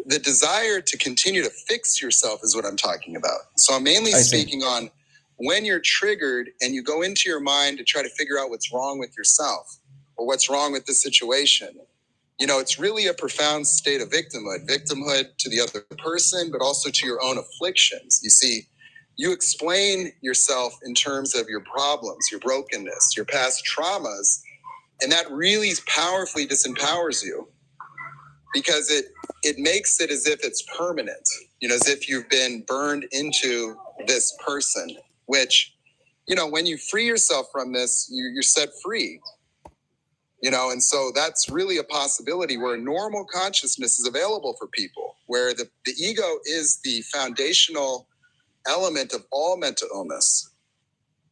the desire to continue to fix yourself is what I'm talking about. So I'm mainly speaking on when you're triggered and you go into your mind to try to figure out what's wrong with yourself or what's wrong with the situation. You know, it's really a profound state of victimhood to the other person, but also to your own afflictions. You see, you explain yourself in terms of your problems, your brokenness, your past traumas, and that really powerfully disempowers you because it makes it as if it's permanent, you know, as if you've been burned into this person, which, you know, when you free yourself from this, you're set free. You know, and so that's really a possibility where normal consciousness is available for people, where the ego is the foundational element of all mental illness,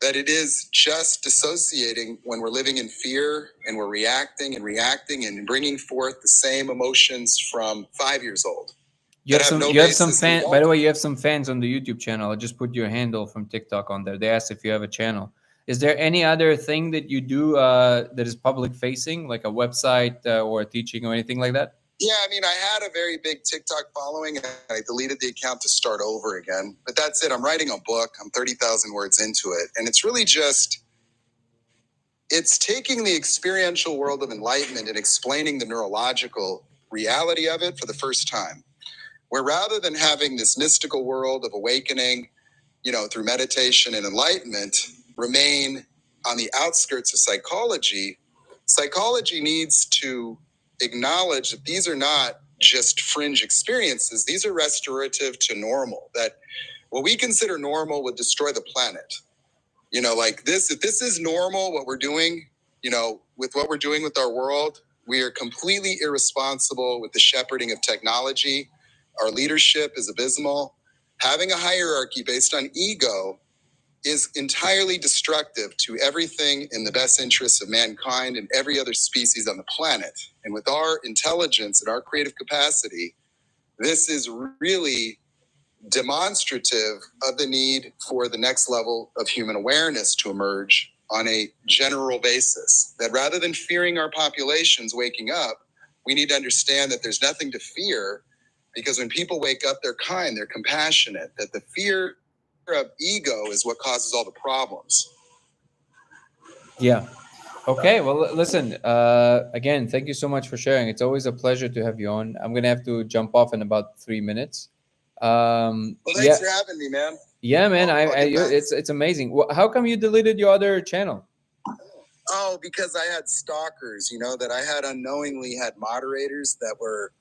that it is just dissociating when we're living in fear and we're reacting and bringing forth the same emotions from 5 years old. You have some fans. By the way, you have some fans on the YouTube channel. I just put your handle from TikTok on there. They asked if you have a channel. Is there any other thing that you do that is public facing, like a website or a teaching or anything like that? Yeah, I mean, I had a very big TikTok following and I deleted the account to start over again. But that's it. I'm writing a book. I'm 30,000 words into it. And it's really just, it's taking the experiential world of enlightenment and explaining the neurological reality of it for the first time. Where rather than having this mystical world of awakening, you know, through meditation and enlightenment, remain on the outskirts of psychology, psychology needs to acknowledge that these are not just fringe experiences. These are restorative to normal, that what we consider normal would destroy the planet. You know, like this, if this is normal, what we're doing, you know, with what we're doing with our world, we are completely irresponsible with the shepherding of technology. Our leadership is abysmal. Having a hierarchy based on ego is entirely destructive to everything in the best interests of mankind and every other species on the planet. And with our intelligence and our creative capacity, this is really demonstrative of the need for the next level of human awareness to emerge on a general basis. That rather than fearing our populations waking up, we need to understand that there's nothing to fear, because when people wake up, they're kind, they're compassionate, that the fear of ego is what causes all the problems. Yeah. Okay. Well, listen, again, thank you so much for sharing. It's always a pleasure to have you on. I'm going to have to jump off in about 3 minutes. Well, thanks for having me, man. Yeah, man. It's amazing. How come you deleted your other channel? Oh, because I had stalkers, you know, that I had unknowingly had moderators that were,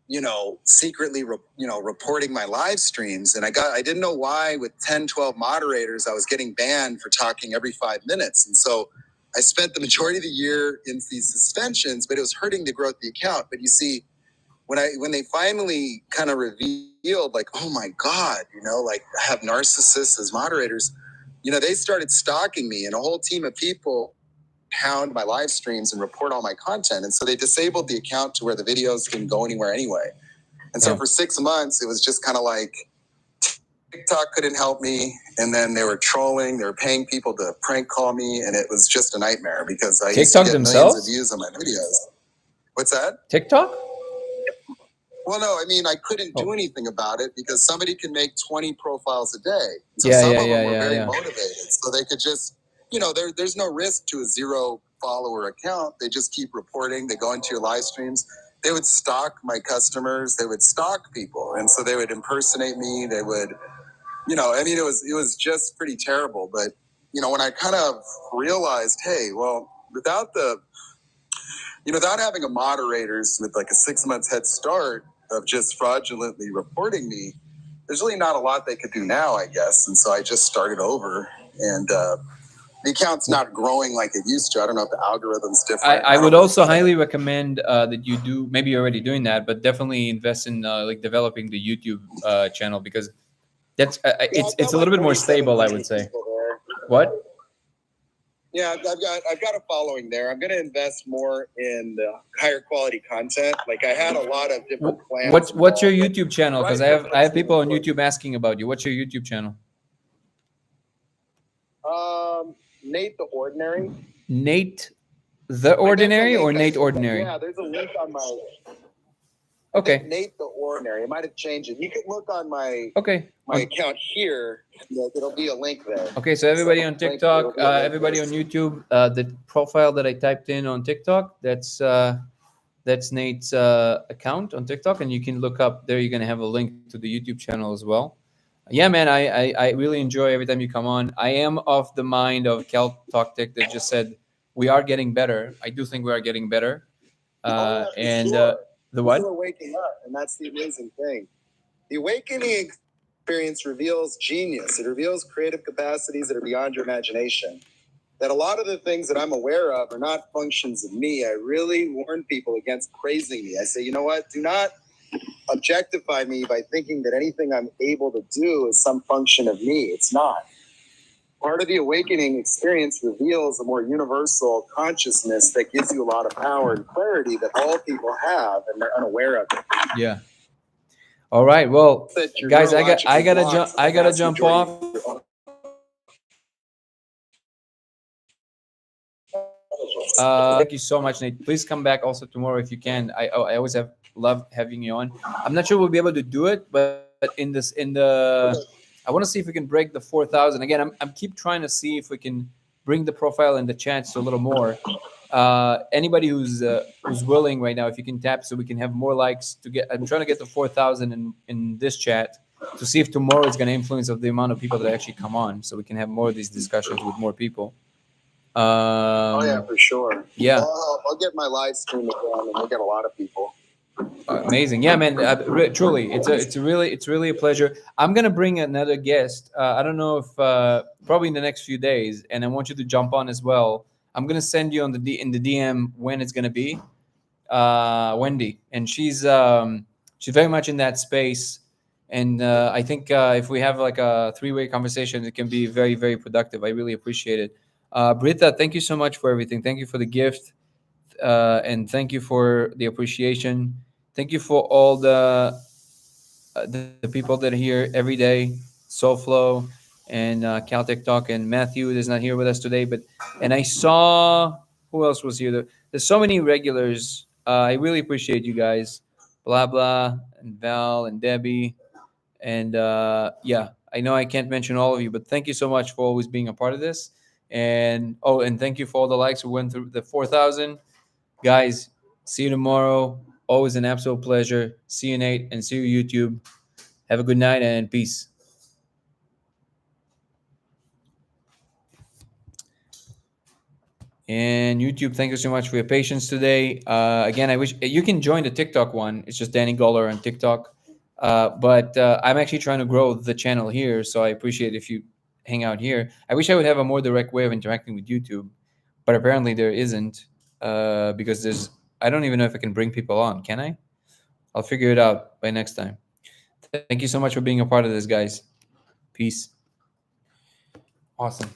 you know, secretly, reporting my live streams. And I didn't know why with 10, 12 moderators, I was getting banned for talking every 5 minutes. And so I spent the majority of the year in these suspensions, but it was hurting the growth of the account. But you see, when they finally kind of revealed revealed, like, oh my God, like I have narcissists as moderators. They started stalking me, and a whole team of people hound my live streams and report all my content. And so they disabled the account to where the videos couldn't go anywhere anyway. And so for 6 months, it was just kind of like TikTok couldn't help me. And then they were trolling, they were paying people to prank call me. And it was just a nightmare because I used to TikTok get themselves? millions of views on my videos. What's that? TikTok? Well, no, I mean, I couldn't do anything about it because somebody can make 20 profiles a day. So Yeah, some yeah, of them yeah, were yeah, very yeah. motivated. So they could just, there's no risk to a 0 follower account. They just keep reporting. They go into your live streams. They would stalk my customers. They would stalk people. And so they would impersonate me. They would, it was just pretty terrible. But, when I kind of realized, hey, well, without having a moderators with like a 6 months head start of just fraudulently reporting me, there's really not a lot they could do now, I guess. And so I just started over, and the account's not growing like it used to. I don't know if the algorithm's different. I would also highly recommend that you do, maybe you're already doing that, but definitely invest in like developing the YouTube channel, because that's it's a little bit more stable, I would say. What? Yeah, I've got a following there. I'm going to invest more in the higher quality content. Like I had a lot of different plans. What's your YouTube channel? Because I have people on YouTube asking about you. What's your YouTube channel? Nate the Ordinary. Nate the Ordinary or Nate Ordinary? Yeah, there's a link on my. Okay. Nate the Ordinary. I might have changed it. You can look on my my account here. It'll be a link there. Okay, so everybody on TikTok, everybody on YouTube, the profile that I typed in on TikTok, that's Nate's account on TikTok, and you can look up there. You're gonna have a link to the YouTube channel as well. Yeah, man, I really enjoy every time you come on. I am of the mind of Cal Talk Tech that just said we are getting better. I do think we are getting better. The what? People are waking up, and that's the amazing thing. The awakening experience reveals genius. It reveals creative capacities that are beyond your imagination. That a lot of the things that I'm aware of are not functions of me. I really warn people against praising me. I say, you know what? Do not objectify me by thinking that anything I'm able to do is some function of me. It's not. Part of the awakening experience reveals a more universal consciousness that gives you a lot of power and clarity that all people have, and they're unaware of it. Yeah. All right. Well, guys, I gotta jump off. Thank you so much, Nate. Please come back also tomorrow if you can. I always love having you on. I'm not sure we'll be able to do it, but I want to see if we can break the 4,000 again. I'm keep trying to see if we can bring the profile and the chats to a little more. Anybody who's willing right now, if you can tap so we can have more likes to get. I'm trying to get to 4,000 in this chat to see if tomorrow is going to influence of the amount of people that actually come on, so we can have more of these discussions with more people. Oh yeah, for sure. Yeah, I'll get my live stream again, and we'll get a lot of people. Amazing. Yeah, man. Truly, it's really a pleasure. I'm gonna bring another guest. I don't know if probably in the next few days, and I want you to jump on as well. I'm gonna send you on in the DM when it's gonna be. Wendy, and she's very much in that space, and I think if we have like a 3-way conversation, it can be very, very productive. I really appreciate it. Britta, thank you so much for everything. Thank you for the gift. And thank you for the appreciation. Thank you for all the people that are here every day. SoFlo and Caltech Talk, and Matthew is not here with us today, and I saw who else was here. There's so many regulars. I really appreciate you guys. Blah blah and Val and Debbie, and yeah, I know I can't mention all of you, but thank you so much for always being a part of this. And thank you for all the likes. We went through the 4,000. Guys, see you tomorrow. Always an absolute pleasure. See you, Nate, and see you, YouTube. Have a good night and peace. And YouTube, thank you so much for your patience today. Again, I wish you can join the TikTok one. It's just Danny Goller on TikTok. But I'm actually trying to grow the channel here, so I appreciate if you hang out here. I wish I would have a more direct way of interacting with YouTube, but apparently there isn't. Because I don't even know if I can bring people on. Can I? I'll figure it out by next time. Thank you so much for being a part of this, guys. Peace. Awesome.